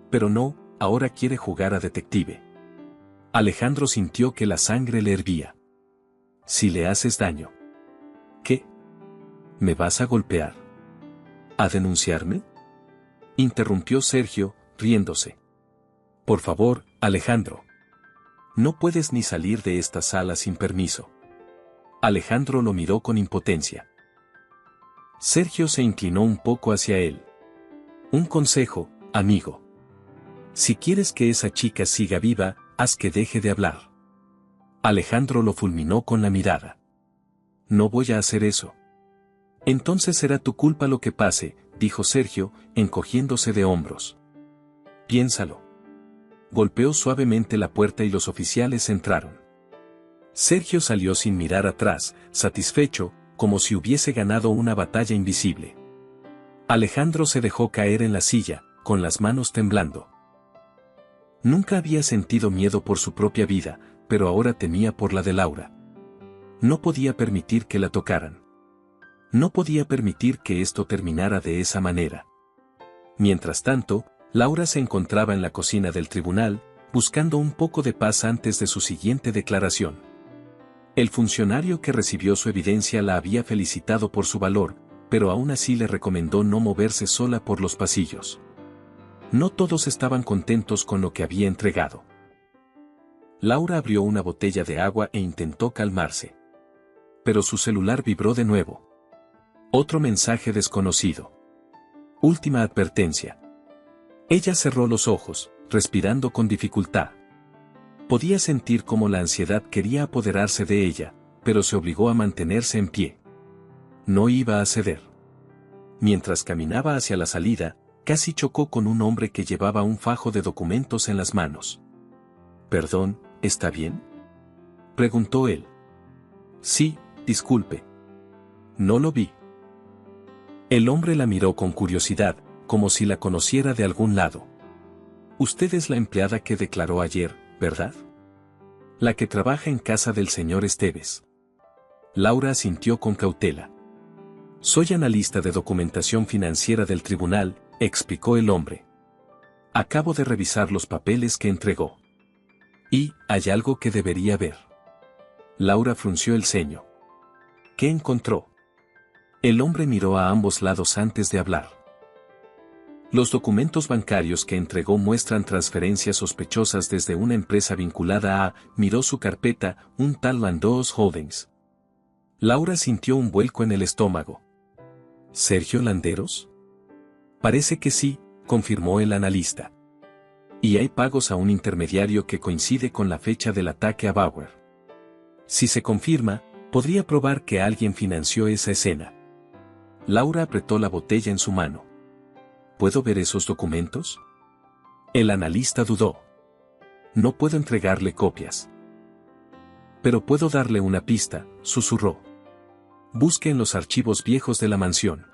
Pero no, ahora quiere jugar a detective. Alejandro sintió que la sangre le hervía. Si le haces daño. ¿Qué? ¿Me vas a golpear? ¿A denunciarme? Interrumpió Sergio, riéndose. Por favor, Alejandro. No puedes ni salir de esta sala sin permiso. Alejandro lo miró con impotencia. Sergio se inclinó un poco hacia él. Un consejo, amigo. Si quieres que esa chica siga viva, haz que deje de hablar. Alejandro lo fulminó con la mirada. No voy a hacer eso. Entonces será tu culpa lo que pase, dijo Sergio, encogiéndose de hombros. Piénsalo. Golpeó suavemente la puerta y los oficiales entraron. Sergio salió sin mirar atrás, satisfecho, como si hubiese ganado una batalla invisible. Alejandro se dejó caer en la silla, con las manos temblando. Nunca había sentido miedo por su propia vida, pero ahora temía por la de Laura. No podía permitir que la tocaran. No podía permitir que esto terminara de esa manera. Mientras tanto, Laura se encontraba en la cocina del tribunal, buscando un poco de paz antes de su siguiente declaración. El funcionario que recibió su evidencia la había felicitado por su valor, pero aún así le recomendó no moverse sola por los pasillos. No todos estaban contentos con lo que había entregado. Laura abrió una botella de agua e intentó calmarse. pero su celular vibró de nuevo. Otro mensaje desconocido. Última advertencia. Ella cerró los ojos, respirando con dificultad. Podía sentir cómo la ansiedad quería apoderarse de ella, pero se obligó a mantenerse en pie. No iba a ceder. Mientras caminaba hacia la salida, casi chocó con un hombre que llevaba un fajo de documentos en las manos. «Perdón, ¿está bien?», preguntó él. «Sí, disculpe. No lo vi». El hombre la miró con curiosidad, como si la conociera de algún lado. «Usted es la empleada que declaró ayer, ¿verdad? La que trabaja en casa del señor Esteves». Laura asintió con cautela. «Soy analista de documentación financiera del tribunal», explicó el hombre. «Acabo de revisar los papeles que entregó. Y, hay algo que debería ver». Laura frunció el ceño. «¿Qué encontró?». El hombre miró a ambos lados antes de hablar. «Los documentos bancarios que entregó muestran transferencias sospechosas desde una empresa vinculada a», miró su carpeta, «un tal Landoos Holdings». Laura sintió un vuelco en el estómago. «¿Sergio Landeros?». «Parece que sí», confirmó el analista. «Y hay pagos a un intermediario que coincide con la fecha del ataque a Bauer. Si se confirma, podría probar que alguien financió esa escena». Laura apretó la botella en su mano. «¿Puedo ver esos documentos?». El analista dudó. «No puedo entregarle copias». «Pero puedo darle una pista», susurró. «Busque en los archivos viejos de la mansión.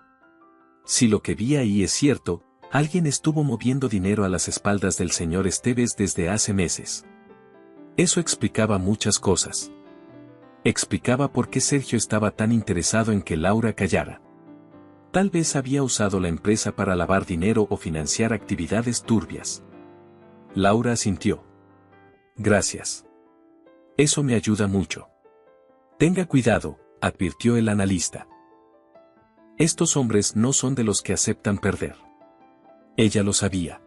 Si lo que vi ahí es cierto, alguien estuvo moviendo dinero a las espaldas del señor Esteves desde hace meses». Eso explicaba muchas cosas. Explicaba por qué Sergio estaba tan interesado en que Laura callara. Tal vez había usado la empresa para lavar dinero o financiar actividades turbias. Laura asintió. «Gracias. Eso me ayuda mucho». «Tenga cuidado», advirtió el analista. «Estos hombres no son de los que aceptan perder». Ella lo sabía.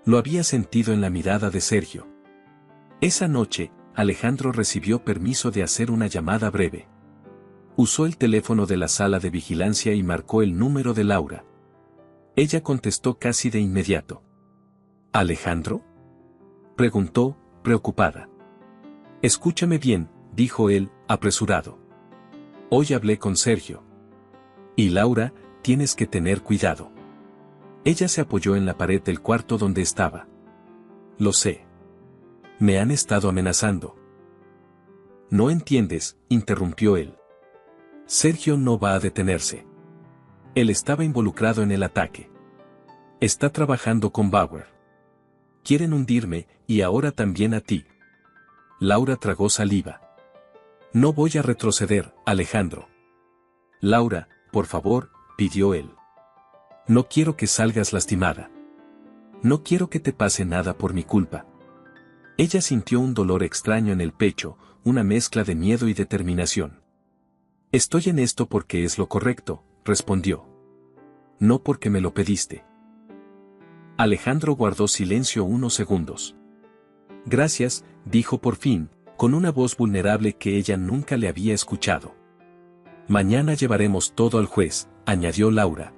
Lo había sentido en la mirada de Sergio. Esa noche, Alejandro recibió permiso de hacer una llamada breve. Usó el teléfono de la sala de vigilancia y marcó el número de Laura. Ella contestó casi de inmediato. «¿Alejandro?», preguntó, preocupada. «Escúchame bien», dijo él, apresurado. «Hoy hablé con Sergio. Y Laura, tienes que tener cuidado». Ella se apoyó en la pared del cuarto donde estaba. «Lo sé. Me han estado amenazando». «No entiendes», interrumpió él. «Sergio no va a detenerse. Él estaba involucrado en el ataque. Está trabajando con Bauer. Quieren hundirme, y ahora también a ti». Laura tragó saliva. «No voy a retroceder, Alejandro». «Laura, por favor», pidió él. «No quiero que salgas lastimada. No quiero que te pase nada por mi culpa». Ella sintió un dolor extraño en el pecho, una mezcla de miedo y determinación. «Estoy en esto porque es lo correcto», respondió. «No porque me lo pediste». Alejandro guardó silencio unos segundos. «Gracias», dijo por fin, con una voz vulnerable que ella nunca le había escuchado. «Mañana llevaremos todo al juez», añadió Laura.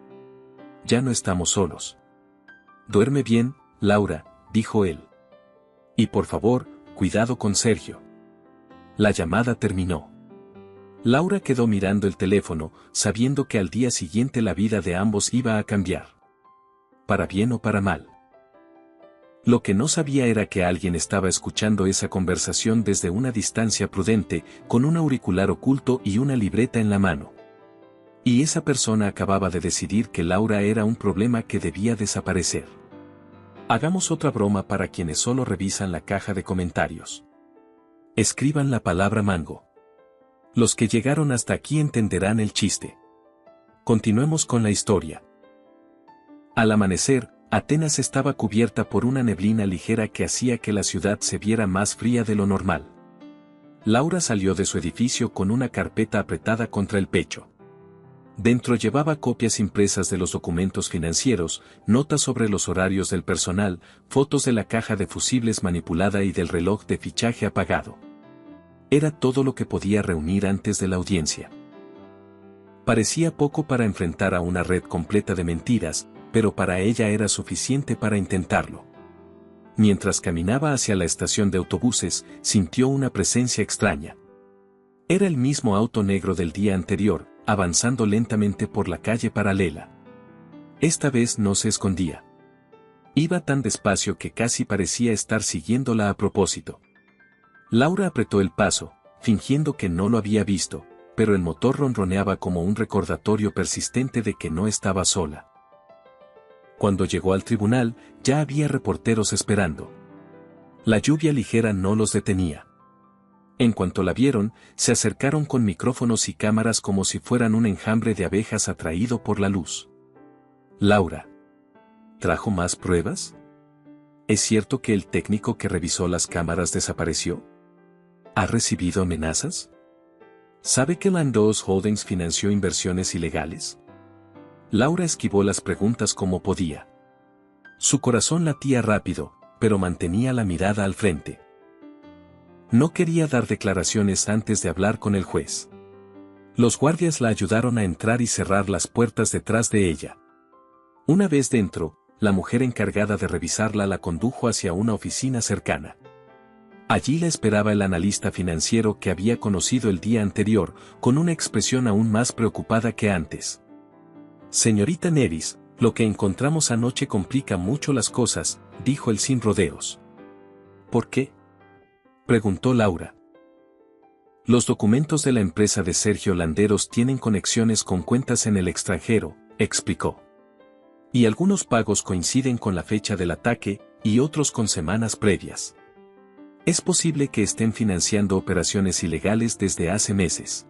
«Ya no estamos solos». «Duerme bien, Laura», dijo él. «Y por favor, cuidado con Sergio». La llamada terminó. Laura quedó mirando el teléfono, sabiendo que al día siguiente la vida de ambos iba a cambiar. Para bien o para mal. Lo que no sabía era que alguien estaba escuchando esa conversación desde una distancia prudente, con un auricular oculto y una libreta en la mano. Y esa persona acababa de decidir que Laura era un problema que debía desaparecer. Hagamos otra broma para quienes solo revisan la caja de comentarios. Escriban la palabra mango. Los que llegaron hasta aquí entenderán el chiste. Continuemos con la historia. Al amanecer, Atenas estaba cubierta por una neblina ligera que hacía que la ciudad se viera más fría de lo normal. Laura salió de su edificio con una carpeta apretada contra el pecho. Dentro llevaba copias impresas de los documentos financieros, notas sobre los horarios del personal, fotos de la caja de fusibles manipulada y del reloj de fichaje apagado. Era todo lo que podía reunir antes de la audiencia. Parecía poco para enfrentar a una red completa de mentiras, pero para ella era suficiente para intentarlo. Mientras caminaba hacia la estación de autobuses, sintió una presencia extraña. Era el mismo auto negro del día anterior, avanzando lentamente por la calle paralela. Esta vez no se escondía. Iba tan despacio que casi parecía estar siguiéndola a propósito. Laura apretó el paso, fingiendo que no lo había visto, pero el motor ronroneaba como un recordatorio persistente de que no estaba sola. Cuando llegó al tribunal, ya había reporteros esperando. La lluvia ligera no los detenía. En cuanto la vieron, se acercaron con micrófonos y cámaras como si fueran un enjambre de abejas atraído por la luz. Laura. ¿Trajo más pruebas? ¿Es cierto que el técnico que revisó las cámaras desapareció? ¿Ha recibido amenazas? ¿Sabe que Landos Holdings financió inversiones ilegales? Laura esquivó las preguntas como podía. Su corazón latía rápido, pero mantenía la mirada al frente. No quería dar declaraciones antes de hablar con el juez. Los guardias la ayudaron a entrar y cerrar las puertas detrás de ella. Una vez dentro, la mujer encargada de revisarla la condujo hacia una oficina cercana. Allí la esperaba el analista financiero que había conocido el día anterior, con una expresión aún más preocupada que antes. Señorita Neris, lo que encontramos anoche complica mucho las cosas, dijo él sin rodeos. ¿Por qué?, preguntó Laura. Los documentos de la empresa de Sergio Landeros tienen conexiones con cuentas en el extranjero, explicó. Y algunos pagos coinciden con la fecha del ataque, y otros con semanas previas. Es posible que estén financiando operaciones ilegales desde hace meses.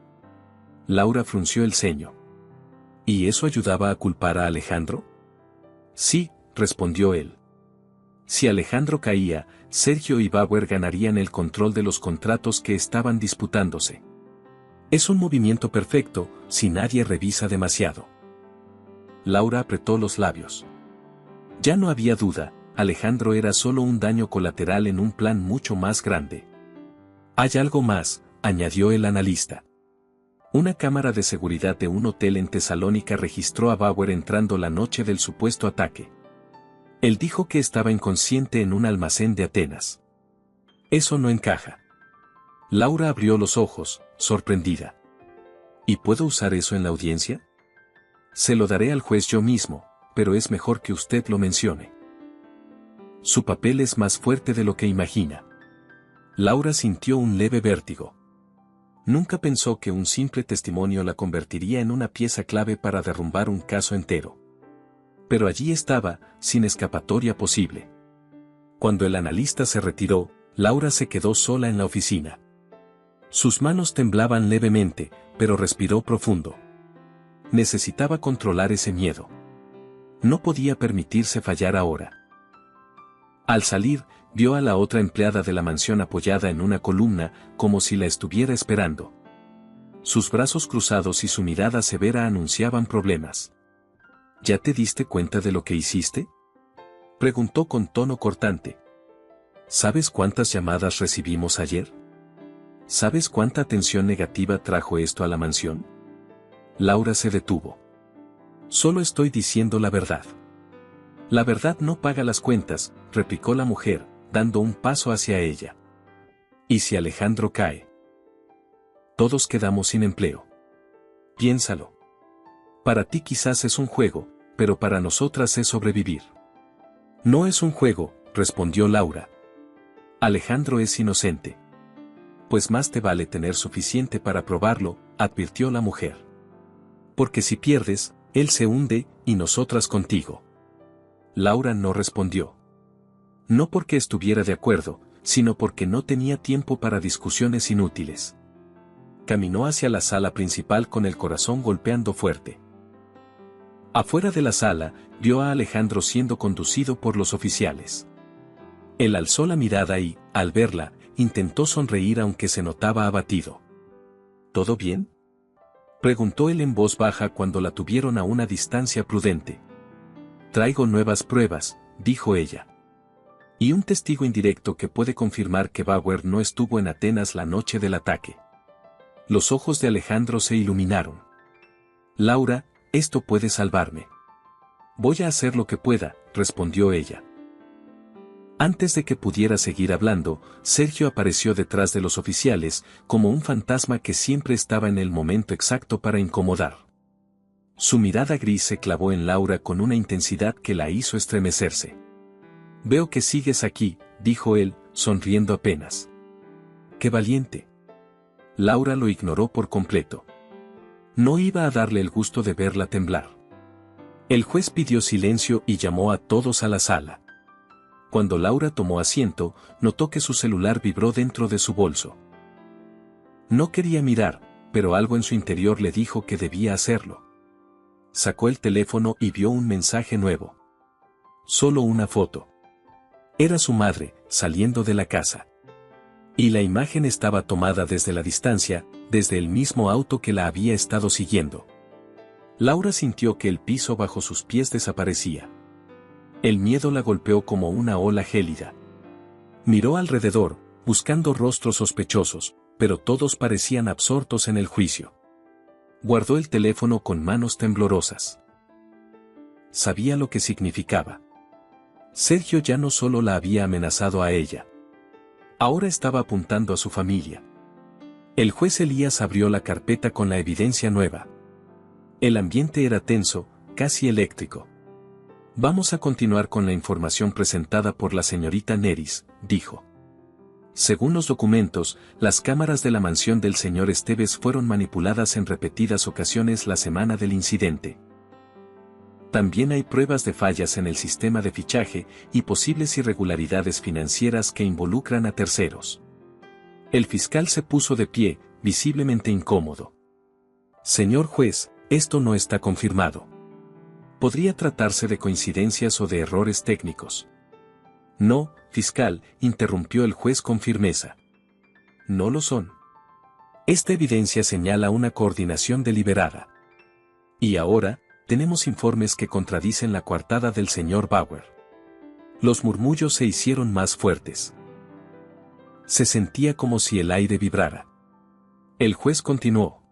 Laura frunció el ceño. ¿Y eso ayudaba a culpar a Alejandro? Sí, respondió él. Si Alejandro caía, Sergio y Bauer ganarían el control de los contratos que estaban disputándose. Es un movimiento perfecto, si nadie revisa demasiado. Laura apretó los labios. Ya no había duda, Alejandro era solo un daño colateral en un plan mucho más grande. Hay algo más, añadió el analista. Una cámara de seguridad de un hotel en Tesalónica registró a Bauer entrando la noche del supuesto ataque. Él dijo que estaba inconsciente en un almacén de Atenas. Eso no encaja. Laura abrió los ojos, sorprendida. ¿Y puedo usar eso en la audiencia? Se lo daré al juez yo mismo, pero es mejor que usted lo mencione. Su papel es más fuerte de lo que imagina. Laura sintió un leve vértigo. Nunca pensó que un simple testimonio la convertiría en una pieza clave para derrumbar un caso entero. Pero allí estaba, sin escapatoria posible. Cuando el analista se retiró, Laura se quedó sola en la oficina. Sus manos temblaban levemente, pero respiró profundo. Necesitaba controlar ese miedo. No podía permitirse fallar ahora. Al salir, vio a la otra empleada de la mansión apoyada en una columna, como si la estuviera esperando. Sus brazos cruzados y su mirada severa anunciaban problemas. ¿Ya te diste cuenta de lo que hiciste?, preguntó con tono cortante. ¿Sabes cuántas llamadas recibimos ayer? ¿Sabes cuánta atención negativa trajo esto a la mansión? Laura se detuvo. Solo estoy diciendo la verdad. La verdad no paga las cuentas, replicó la mujer, dando un paso hacia ella. ¿Y si Alejandro cae? Todos quedamos sin empleo. Piénsalo. Para ti quizás es un juego, pero para nosotras es sobrevivir. No es un juego, respondió Laura. Alejandro es inocente. Pues más te vale tener suficiente para probarlo, advirtió la mujer. Porque si pierdes, él se hunde, y nosotras contigo. Laura no respondió. No porque estuviera de acuerdo, sino porque no tenía tiempo para discusiones inútiles. Caminó hacia la sala principal con el corazón golpeando fuerte. Afuera de la sala, vio a Alejandro siendo conducido por los oficiales. Él alzó la mirada y, al verla, intentó sonreír aunque se notaba abatido. ¿Todo bien?, preguntó él en voz baja cuando la tuvieron a una distancia prudente. Traigo nuevas pruebas, dijo ella. Y un testigo indirecto que puede confirmar que Bauer no estuvo en Atenas la noche del ataque. Los ojos de Alejandro se iluminaron. Laura, esto puede salvarme. Voy a hacer lo que pueda, respondió ella. Antes de que pudiera seguir hablando, Sergio apareció detrás de los oficiales, como un fantasma que siempre estaba en el momento exacto para incomodar. Su mirada gris se clavó en Laura con una intensidad que la hizo estremecerse. Veo que sigues aquí, dijo él, sonriendo apenas. ¡Qué valiente! Laura lo ignoró por completo. No iba a darle el gusto de verla temblar. El juez pidió silencio y llamó a todos a la sala. Cuando Laura tomó asiento, notó que su celular vibró dentro de su bolso. No quería mirar, pero algo en su interior le dijo que debía hacerlo. Sacó el teléfono y vio un mensaje nuevo. Solo una foto. Era su madre, saliendo de la casa. Y la imagen estaba tomada desde la distancia, desde el mismo auto que la había estado siguiendo. Laura sintió que el piso bajo sus pies desaparecía. El miedo la golpeó como una ola gélida. Miró alrededor, buscando rostros sospechosos, pero todos parecían absortos en el juicio. Guardó el teléfono con manos temblorosas. Sabía lo que significaba. Sergio ya no solo la había amenazado a ella. Ahora estaba apuntando a su familia. El juez Elías abrió la carpeta con la evidencia nueva. El ambiente era tenso, casi eléctrico. Vamos a continuar con la información presentada por la señorita Neris, dijo. Según los documentos, las cámaras de la mansión del señor Esteves fueron manipuladas en repetidas ocasiones la semana del incidente. También hay pruebas de fallas en el sistema de fichaje y posibles irregularidades financieras que involucran a terceros. El fiscal se puso de pie, visiblemente incómodo. Señor juez, esto no está confirmado. Podría tratarse de coincidencias o de errores técnicos. No, fiscal, interrumpió el juez con firmeza. No lo son. Esta evidencia señala una coordinación deliberada. Y ahora, tenemos informes que contradicen la coartada del señor Bauer. Los murmullos se hicieron más fuertes. Se sentía como si el aire vibrara. El juez continuó.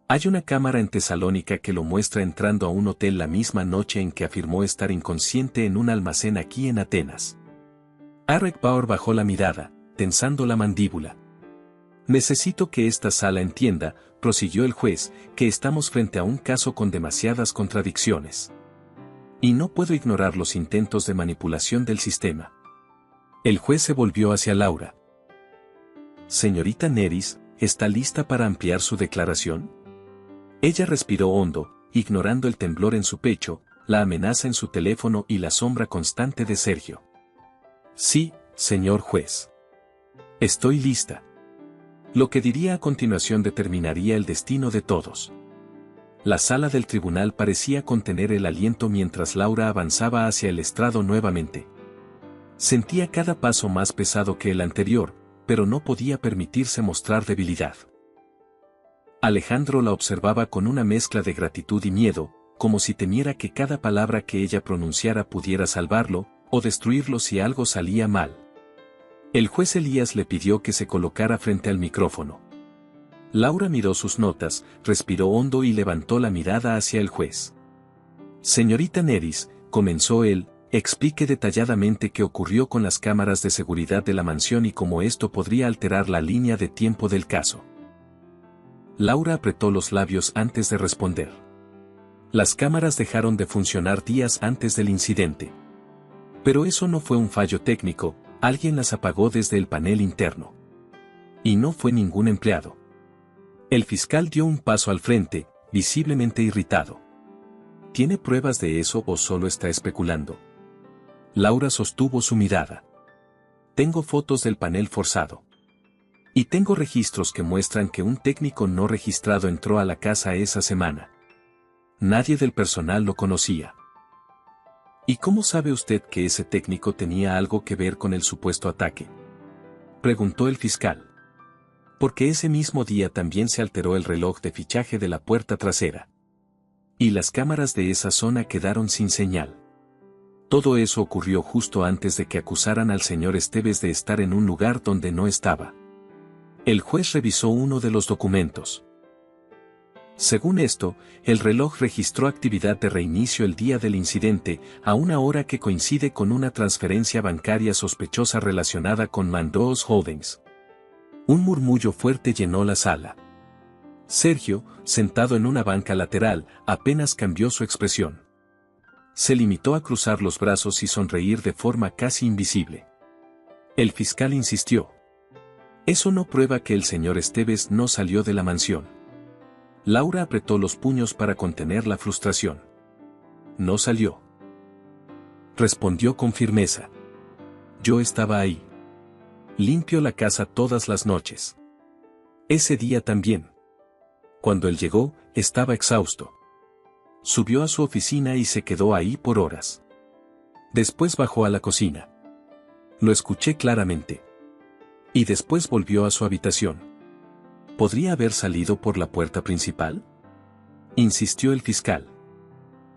Hay una cámara en Tesalónica que lo muestra entrando a un hotel la misma noche en que afirmó estar inconsciente en un almacén aquí en Atenas. Arek Bauer bajó la mirada, tensando la mandíbula. Necesito que esta sala entienda, prosiguió el juez, que estamos frente a un caso con demasiadas contradicciones. Y no puedo ignorar los intentos de manipulación del sistema. El juez se volvió hacia Laura. Señorita Neris, ¿está lista para ampliar su declaración? Ella respiró hondo, ignorando el temblor en su pecho, la amenaza en su teléfono y la sombra constante de Sergio. Sí, señor juez. Estoy lista. Lo que diría a continuación determinaría el destino de todos. La sala del tribunal parecía contener el aliento mientras Laura avanzaba hacia el estrado nuevamente. Sentía cada paso más pesado que el anterior, pero no podía permitirse mostrar debilidad. Alejandro la observaba con una mezcla de gratitud y miedo, como si temiera que cada palabra que ella pronunciara pudiera salvarlo, o destruirlo si algo salía mal. El juez Elías le pidió que se colocara frente al micrófono. Laura miró sus notas, respiró hondo y levantó la mirada hacia el juez. Señorita Neris, comenzó él, explique detalladamente qué ocurrió con las cámaras de seguridad de la mansión y cómo esto podría alterar la línea de tiempo del caso. Laura apretó los labios antes de responder. Las cámaras dejaron de funcionar días antes del incidente. Pero eso no fue un fallo técnico, alguien las apagó desde el panel interno. Y no fue ningún empleado. El fiscal dio un paso al frente, visiblemente irritado. ¿Tiene pruebas de eso o solo está especulando? Laura sostuvo su mirada. Tengo fotos del panel forzado. Y tengo registros que muestran que un técnico no registrado entró a la casa esa semana. Nadie del personal lo conocía. ¿Y cómo sabe usted que ese técnico tenía algo que ver con el supuesto ataque?, preguntó el fiscal. Porque ese mismo día también se alteró el reloj de fichaje de la puerta trasera. Y las cámaras de esa zona quedaron sin señal. Todo eso ocurrió justo antes de que acusaran al señor Esteves de estar en un lugar donde no estaba. El juez revisó uno de los documentos. Según esto, el reloj registró actividad de reinicio el día del incidente, a una hora que coincide con una transferencia bancaria sospechosa relacionada con Mando's Holdings. Un murmullo fuerte llenó la sala. Sergio, sentado en una banca lateral, apenas cambió su expresión. Se limitó a cruzar los brazos y sonreír de forma casi invisible. El fiscal insistió. Eso no prueba que el señor Esteves no salió de la mansión. Laura apretó los puños para contener la frustración. No salió. Respondió con firmeza. Yo estaba ahí. Limpio la casa todas las noches. Ese día también. Cuando él llegó, estaba exhausto. Subió a su oficina y se quedó ahí por horas. Después bajó a la cocina. Lo escuché claramente. Y después volvió a su habitación. ¿Podría haber salido por la puerta principal?, insistió el fiscal.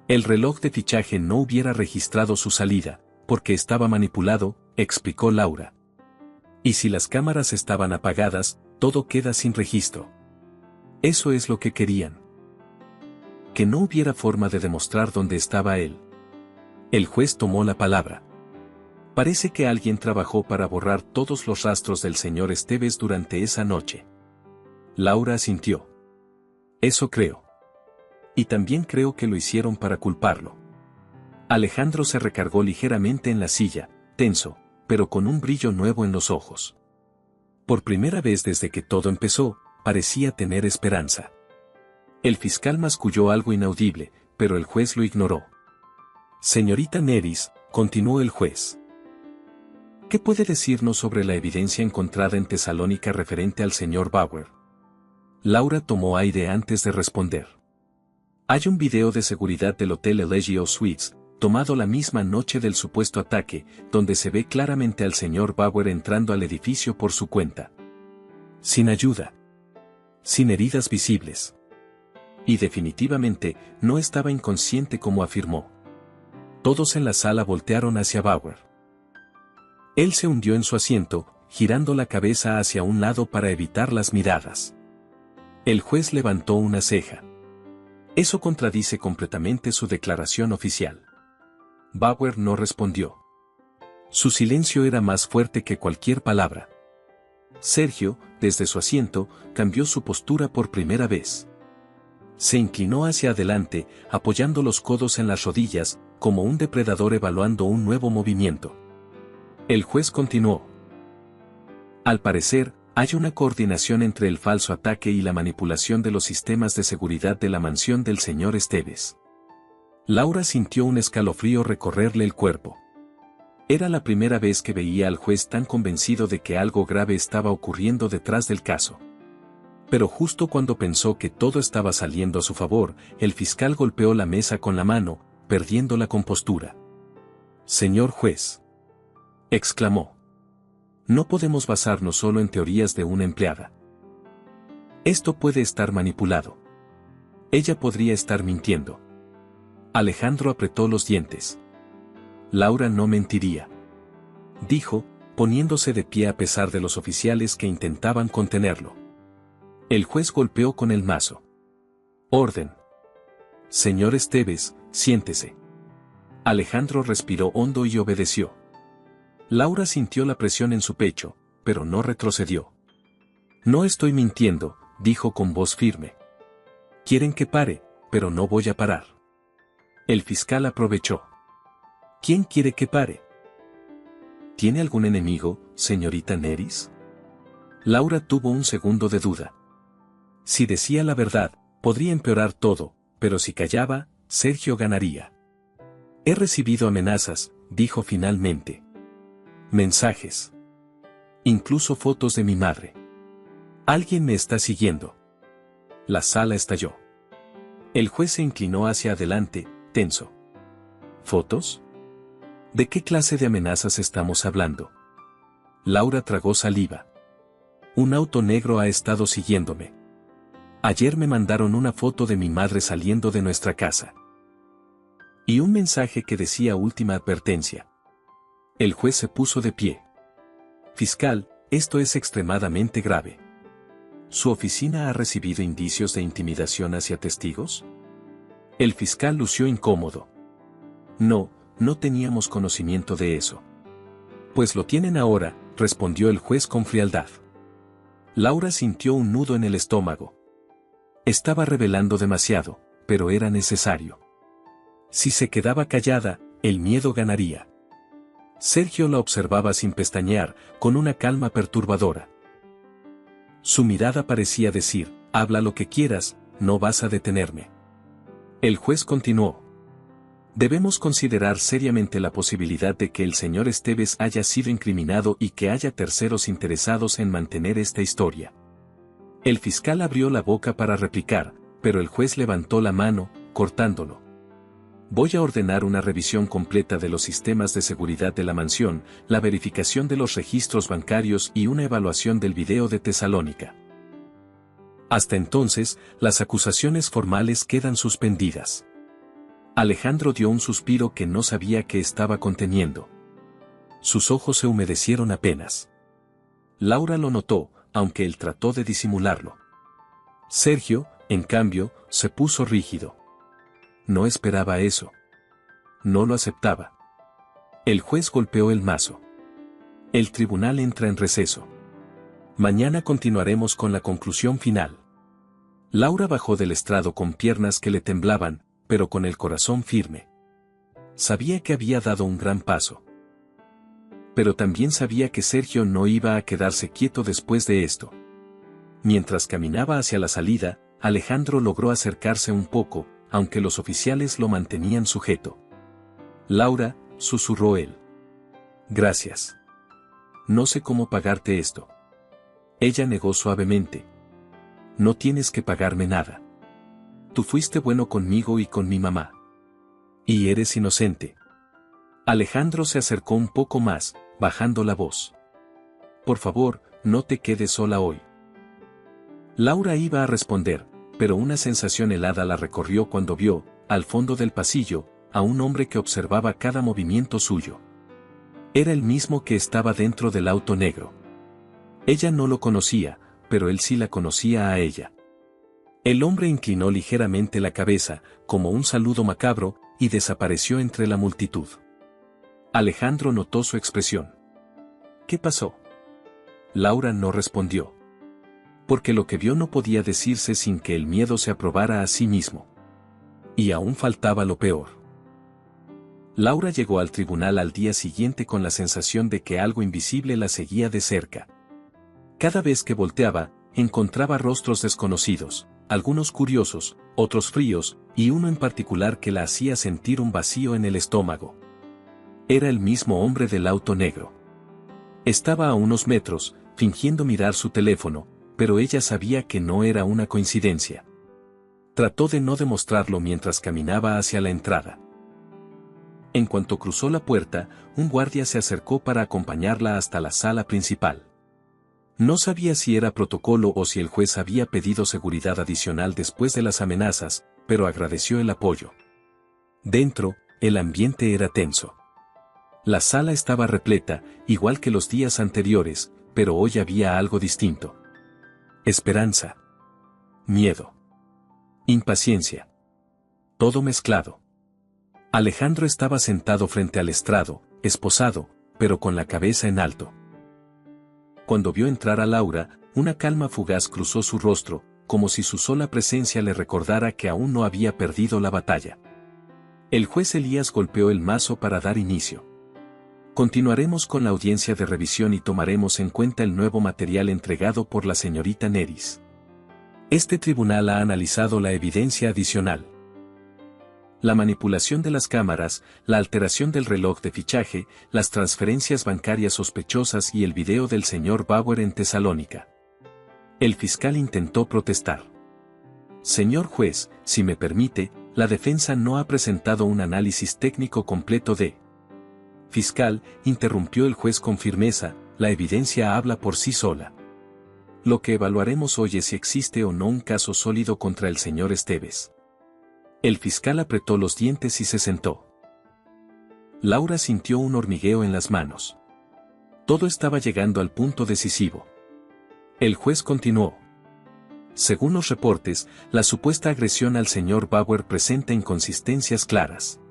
El reloj de fichaje no hubiera registrado su salida, porque estaba manipulado, explicó Laura. Y si las cámaras estaban apagadas, todo queda sin registro. Eso es lo que querían. Que no hubiera forma de demostrar dónde estaba él. El juez tomó la palabra. Parece que alguien trabajó para borrar todos los rastros del señor Esteves durante esa noche. Laura asintió. Eso creo. Y también creo que lo hicieron para culparlo. Alejandro se recargó ligeramente en la silla, tenso, pero con un brillo nuevo en los ojos. Por primera vez desde que todo empezó, parecía tener esperanza. El fiscal masculló algo inaudible, pero el juez lo ignoró. Señorita Neris, continuó el juez. ¿Qué puede decirnos sobre la evidencia encontrada en Tesalónica referente al señor Bauer? Laura tomó aire antes de responder. Hay un video de seguridad del Hotel Elegio Suites, tomado la misma noche del supuesto ataque, donde se ve claramente al señor Bauer entrando al edificio por su cuenta. Sin ayuda. Sin heridas visibles. Y definitivamente, no estaba inconsciente como afirmó. Todos en la sala voltearon hacia Bauer. Él se hundió en su asiento, girando la cabeza hacia un lado para evitar las miradas. El juez levantó una ceja. Eso contradice completamente su declaración oficial. Bauer no respondió. Su silencio era más fuerte que cualquier palabra. Sergio, desde su asiento, cambió su postura por primera vez. Se inclinó hacia adelante, apoyando los codos en las rodillas, como un depredador evaluando un nuevo movimiento. El juez continuó. Al parecer, hay una coordinación entre el falso ataque y la manipulación de los sistemas de seguridad de la mansión del señor Esteves. Laura sintió un escalofrío recorrerle el cuerpo. Era la primera vez que veía al juez tan convencido de que algo grave estaba ocurriendo detrás del caso. Pero justo cuando pensó que todo estaba saliendo a su favor, el fiscal golpeó la mesa con la mano, perdiendo la compostura. «Señor juez», exclamó. «No podemos basarnos solo en teorías de una empleada. Esto puede estar manipulado. Ella podría estar mintiendo». Alejandro apretó los dientes. «Laura no mentiría», dijo, poniéndose de pie a pesar de los oficiales que intentaban contenerlo. El juez golpeó con el mazo. «Orden. Señor Esteves, siéntese». Alejandro respiró hondo y obedeció. Laura sintió la presión en su pecho, pero no retrocedió. «No estoy mintiendo», dijo con voz firme. «Quieren que pare, pero no voy a parar». El fiscal aprovechó. «¿Quién quiere que pare?» «¿Tiene algún enemigo, señorita Neris?» Laura tuvo un segundo de duda. Si decía la verdad, podría empeorar todo, pero si callaba, Sergio ganaría. «He recibido amenazas», dijo finalmente. «Mensajes. Incluso fotos de mi madre. Alguien me está siguiendo». La sala estalló. El juez se inclinó hacia adelante, tenso. ¿Fotos? ¿De qué clase de amenazas estamos hablando? Laura tragó saliva. «Un auto negro ha estado siguiéndome. Ayer me mandaron una foto de mi madre saliendo de nuestra casa». Y un mensaje que decía última advertencia. El juez se puso de pie. Fiscal, esto es extremadamente grave. ¿Su oficina ha recibido indicios de intimidación hacia testigos? El fiscal lució incómodo. No, no teníamos conocimiento de eso. Pues lo tienen ahora, respondió el juez con frialdad. Laura sintió un nudo en el estómago. Estaba revelando demasiado, pero era necesario. Si se quedaba callada, el miedo ganaría. Sergio la observaba sin pestañear, con una calma perturbadora. Su mirada parecía decir, habla lo que quieras, no vas a detenerme. El juez continuó. Debemos considerar seriamente la posibilidad de que el señor Esteves haya sido incriminado y que haya terceros interesados en mantener esta historia. El fiscal abrió la boca para replicar, pero el juez levantó la mano, cortándolo. Voy a ordenar una revisión completa de los sistemas de seguridad de la mansión, la verificación de los registros bancarios y una evaluación del video de Tesalónica. Hasta entonces, las acusaciones formales quedan suspendidas. Alejandro dio un suspiro que no sabía que estaba conteniendo. Sus ojos se humedecieron apenas. Laura lo notó, aunque él trató de disimularlo. Sergio, en cambio, se puso rígido. No esperaba eso. No lo aceptaba. El juez golpeó el mazo. El tribunal entra en receso. Mañana continuaremos con la conclusión final. Laura bajó del estrado con piernas que le temblaban, pero con el corazón firme. Sabía que había dado un gran paso. Pero también sabía que Sergio no iba a quedarse quieto después de esto. Mientras caminaba hacia la salida, Alejandro logró acercarse un poco, aunque los oficiales lo mantenían sujeto. Laura, susurró él. Gracias. No sé cómo pagarte esto. Ella negó suavemente. No tienes que pagarme nada. Tú fuiste bueno conmigo y con mi mamá. Y eres inocente. Alejandro se acercó un poco más, bajando la voz. Por favor, no te quedes sola hoy. Laura iba a responder, pero una sensación helada la recorrió cuando vio, al fondo del pasillo, a un hombre que observaba cada movimiento suyo. Era el mismo que estaba dentro del auto negro. Ella no lo conocía, pero él sí la conocía a ella. El hombre inclinó ligeramente la cabeza, como un saludo macabro, y desapareció entre la multitud. Alejandro notó su expresión. ¿Qué pasó? Laura no respondió. Porque lo que vio no podía decirse sin que el miedo se aprobara a sí mismo. Y aún faltaba lo peor. Laura llegó al tribunal al día siguiente con la sensación de que algo invisible la seguía de cerca. Cada vez que volteaba, encontraba rostros desconocidos, algunos curiosos, otros fríos, y uno en particular que la hacía sentir un vacío en el estómago. Era el mismo hombre del auto negro. Estaba a unos metros, fingiendo mirar su teléfono, pero ella sabía que no era una coincidencia. Trató de no demostrarlo mientras caminaba hacia la entrada. En cuanto cruzó la puerta, un guardia se acercó para acompañarla hasta la sala principal. No sabía si era protocolo o si el juez había pedido seguridad adicional después de las amenazas, pero agradeció el apoyo. Dentro, el ambiente era tenso. La sala estaba repleta, igual que los días anteriores, pero hoy había algo distinto. Esperanza. Miedo. Impaciencia. Todo mezclado. Alejandro estaba sentado frente al estrado, esposado, pero con la cabeza en alto. Cuando vio entrar a Laura, una calma fugaz cruzó su rostro, como si su sola presencia le recordara que aún no había perdido la batalla. El juez Elías golpeó el mazo para dar inicio. Continuaremos con la audiencia de revisión y tomaremos en cuenta el nuevo material entregado por la señorita Neris. Este tribunal ha analizado la evidencia adicional. La manipulación de las cámaras, la alteración del reloj de fichaje, las transferencias bancarias sospechosas y el video del señor Bauer en Tesalónica. El fiscal intentó protestar. Señor juez, si me permite, la defensa no ha presentado un análisis técnico completo de... Fiscal, interrumpió el juez con firmeza, la evidencia habla por sí sola. Lo que evaluaremos hoy es si existe o no un caso sólido contra el señor Esteves. El fiscal apretó los dientes y se sentó. Laura sintió un hormigueo en las manos. Todo estaba llegando al punto decisivo. El juez continuó. Según los reportes, la supuesta agresión al señor Bauer presenta inconsistencias claras.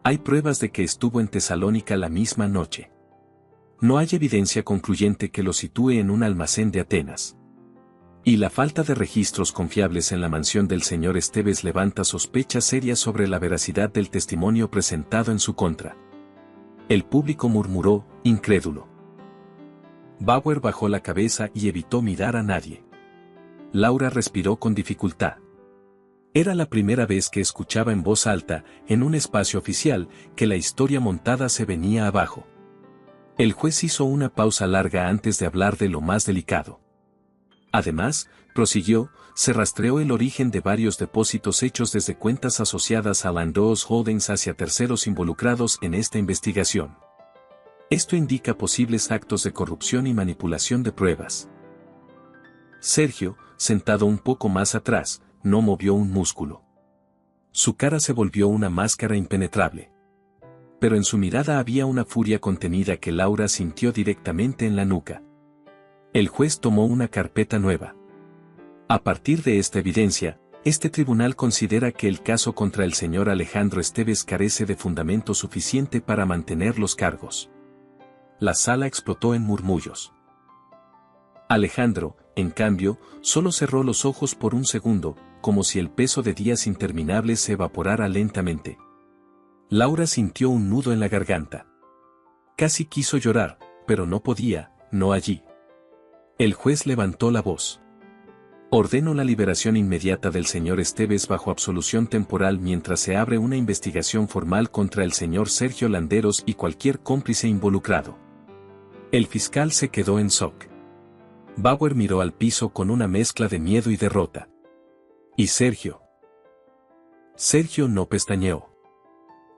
Hay pruebas de que estuvo en Tesalónica la misma noche. No hay evidencia concluyente que lo sitúe en un almacén de Atenas. Y la falta de registros confiables en la mansión del señor Esteves levanta sospechas serias sobre la veracidad del testimonio presentado en su contra. El público murmuró, incrédulo. Bauer bajó la cabeza y evitó mirar a nadie. Laura respiró con dificultad. Era la primera vez que escuchaba en voz alta, en un espacio oficial, que la historia montada se venía abajo. El juez hizo una pausa larga antes de hablar de lo más delicado. Además, prosiguió, se rastreó el origen de varios depósitos hechos desde cuentas asociadas a Lando's Holdings hacia terceros involucrados en esta investigación. Esto indica posibles actos de corrupción y manipulación de pruebas. Sergio, sentado un poco más atrás, no movió un músculo. Su cara se volvió una máscara impenetrable. Pero en su mirada había una furia contenida que Laura sintió directamente en la nuca. El juez tomó una carpeta nueva. A partir de esta evidencia, este tribunal considera que el caso contra el señor Alejandro Esteves carece de fundamento suficiente para mantener los cargos. La sala explotó en murmullos. Alejandro, en cambio, solo cerró los ojos por un segundo, como si el peso de días interminables se evaporara lentamente. Laura sintió un nudo en la garganta. Casi quiso llorar, pero no podía, no allí. El juez levantó la voz. Ordeno la liberación inmediata del señor Esteves bajo absolución temporal mientras se abre una investigación formal contra el señor Sergio Landeros y cualquier cómplice involucrado. El fiscal se quedó en shock. Bauer miró al piso con una mezcla de miedo y derrota. ¿Y Sergio? Sergio no pestañeó.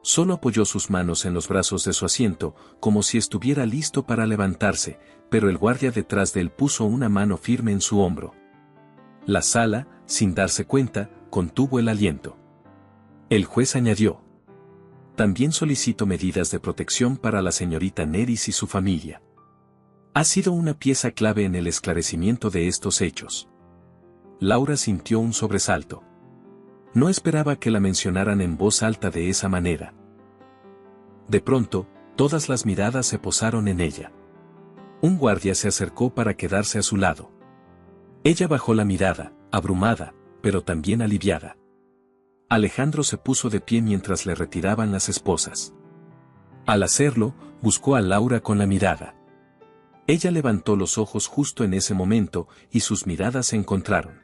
Solo apoyó sus manos en los brazos de su asiento, como si estuviera listo para levantarse, pero el guardia detrás de él puso una mano firme en su hombro. La sala, sin darse cuenta, contuvo el aliento. El juez añadió. También solicito medidas de protección para la señorita Neris y su familia. Ha sido una pieza clave en el esclarecimiento de estos hechos. Laura sintió un sobresalto. No esperaba que la mencionaran en voz alta de esa manera. De pronto, todas las miradas se posaron en ella. Un guardia se acercó para quedarse a su lado. Ella bajó la mirada, abrumada, pero también aliviada. Alejandro se puso de pie mientras le retiraban las esposas. Al hacerlo, buscó a Laura con la mirada. Ella levantó los ojos justo en ese momento, y sus miradas se encontraron.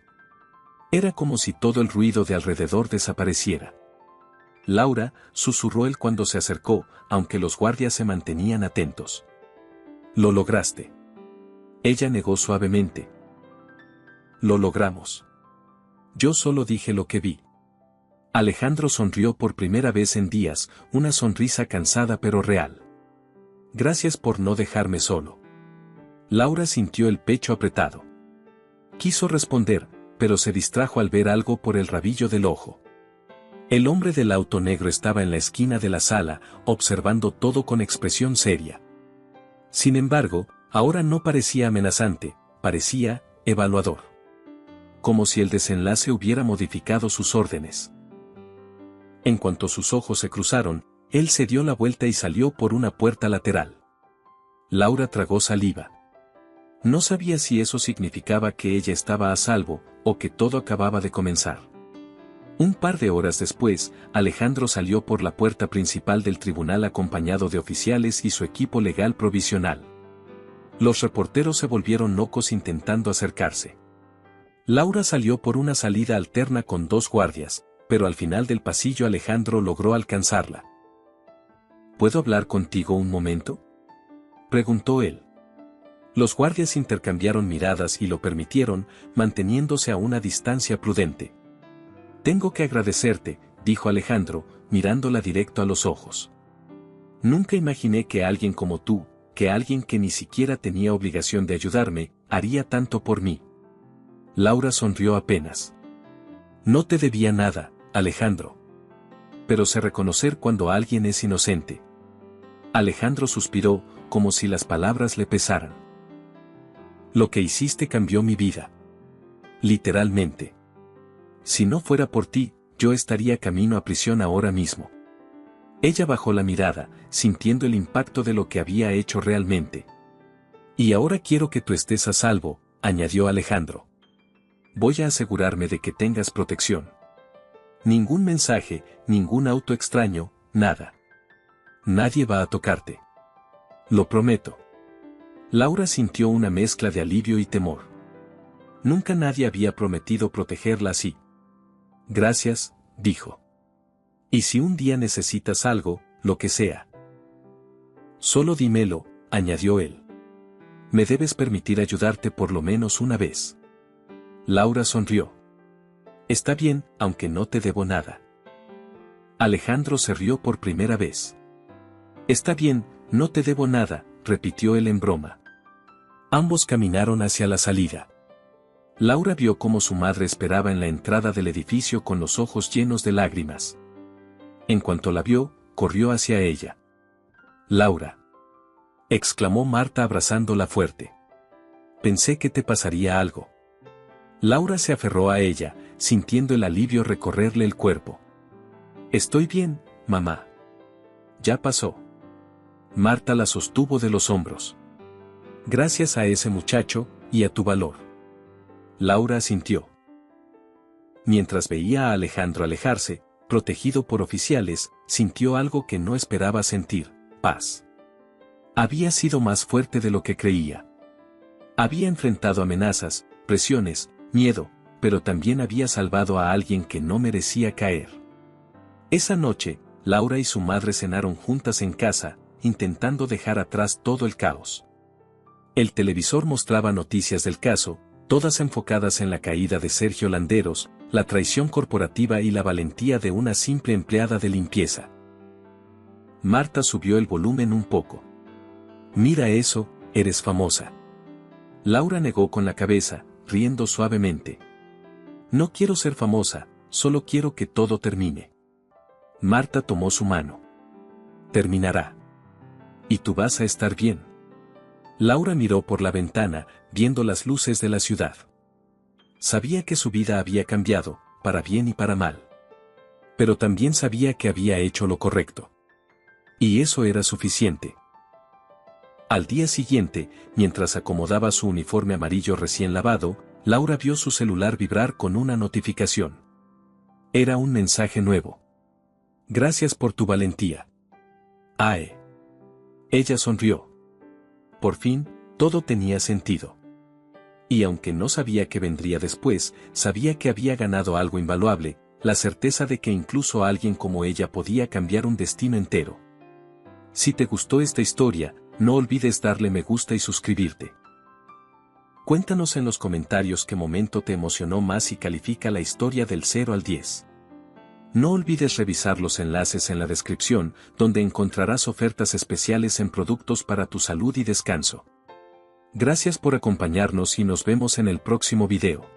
Era como si todo el ruido de alrededor desapareciera. Laura, susurró él cuando se acercó, aunque los guardias se mantenían atentos. Lo lograste. Ella negó suavemente. Lo logramos. Yo solo dije lo que vi. Alejandro sonrió por primera vez en días, una sonrisa cansada pero real. Gracias por no dejarme solo. Laura sintió el pecho apretado. Quiso responder, pero se distrajo al ver algo por el rabillo del ojo. El hombre del auto negro estaba en la esquina de la sala, observando todo con expresión seria. Sin embargo, ahora no parecía amenazante, parecía evaluador. Como si el desenlace hubiera modificado sus órdenes. En cuanto sus ojos se cruzaron, él se dio la vuelta y salió por una puerta lateral. Laura tragó saliva. No sabía si eso significaba que ella estaba a salvo, o que todo acababa de comenzar. Un par de horas después, Alejandro salió por la puerta principal del tribunal acompañado de oficiales y su equipo legal provisional. Los reporteros se volvieron locos intentando acercarse. Laura salió por una salida alterna con dos guardias, pero al final del pasillo Alejandro logró alcanzarla. ¿Puedo hablar contigo un momento?, preguntó él. Los guardias intercambiaron miradas y lo permitieron, manteniéndose a una distancia prudente. Tengo que agradecerte, dijo Alejandro, mirándola directo a los ojos. Nunca imaginé que alguien como tú, que alguien que ni siquiera tenía obligación de ayudarme, haría tanto por mí. Laura sonrió apenas. No te debía nada, Alejandro. Pero sé reconocer cuando alguien es inocente. Alejandro suspiró, como si las palabras le pesaran. Lo que hiciste cambió mi vida. Literalmente. Si no fuera por ti, yo estaría camino a prisión ahora mismo. Ella bajó la mirada, sintiendo el impacto de lo que había hecho realmente. Y ahora quiero que tú estés a salvo, añadió Alejandro. Voy a asegurarme de que tengas protección. Ningún mensaje, ningún auto extraño, nada. Nadie va a tocarte. Lo prometo. Laura sintió una mezcla de alivio y temor. Nunca nadie había prometido protegerla así. Gracias, dijo. Y si un día necesitas algo, lo que sea. Solo dímelo, añadió él. Me debes permitir ayudarte por lo menos una vez. Laura sonrió. Está bien, aunque no te debo nada. Alejandro se rió por primera vez. Está bien, no te debo nada, repitió él en broma. Ambos caminaron hacia la salida. Laura vio cómo su madre esperaba en la entrada del edificio con los ojos llenos de lágrimas. En cuanto la vio, corrió hacia ella. Laura. Exclamó Marta abrazándola fuerte. Pensé que te pasaría algo. Laura se aferró a ella, sintiendo el alivio recorrerle el cuerpo. Estoy bien, mamá. Ya pasó. Marta la sostuvo de los hombros. Gracias a ese muchacho, y a tu valor. Laura asintió. Mientras veía a Alejandro alejarse, protegido por oficiales, sintió algo que no esperaba sentir, paz. Había sido más fuerte de lo que creía. Había enfrentado amenazas, presiones, miedo, pero también había salvado a alguien que no merecía caer. Esa noche, Laura y su madre cenaron juntas en casa, intentando dejar atrás todo el caos. El televisor mostraba noticias del caso, todas enfocadas en la caída de Sergio Landeros, la traición corporativa y la valentía de una simple empleada de limpieza. Marta subió el volumen un poco. Mira eso, eres famosa. Laura negó con la cabeza, riendo suavemente. No quiero ser famosa, solo quiero que todo termine. Marta tomó su mano. Terminará. Y tú vas a estar bien. Laura miró por la ventana, viendo las luces de la ciudad. Sabía que su vida había cambiado, para bien y para mal. Pero también sabía que había hecho lo correcto. Y eso era suficiente. Al día siguiente, mientras acomodaba su uniforme amarillo recién lavado, Laura vio su celular vibrar con una notificación. Era un mensaje nuevo. Gracias por tu valentía. Ae. Ella sonrió. Por fin, todo tenía sentido. Y aunque no sabía qué vendría después, sabía que había ganado algo invaluable, la certeza de que incluso alguien como ella podía cambiar un destino entero. Si te gustó esta historia, no olvides darle me gusta y suscribirte. Cuéntanos en los comentarios qué momento te emocionó más y califica la historia del 0 al 10. No olvides revisar los enlaces en la descripción, donde encontrarás ofertas especiales en productos para tu salud y descanso. Gracias por acompañarnos y nos vemos en el próximo video.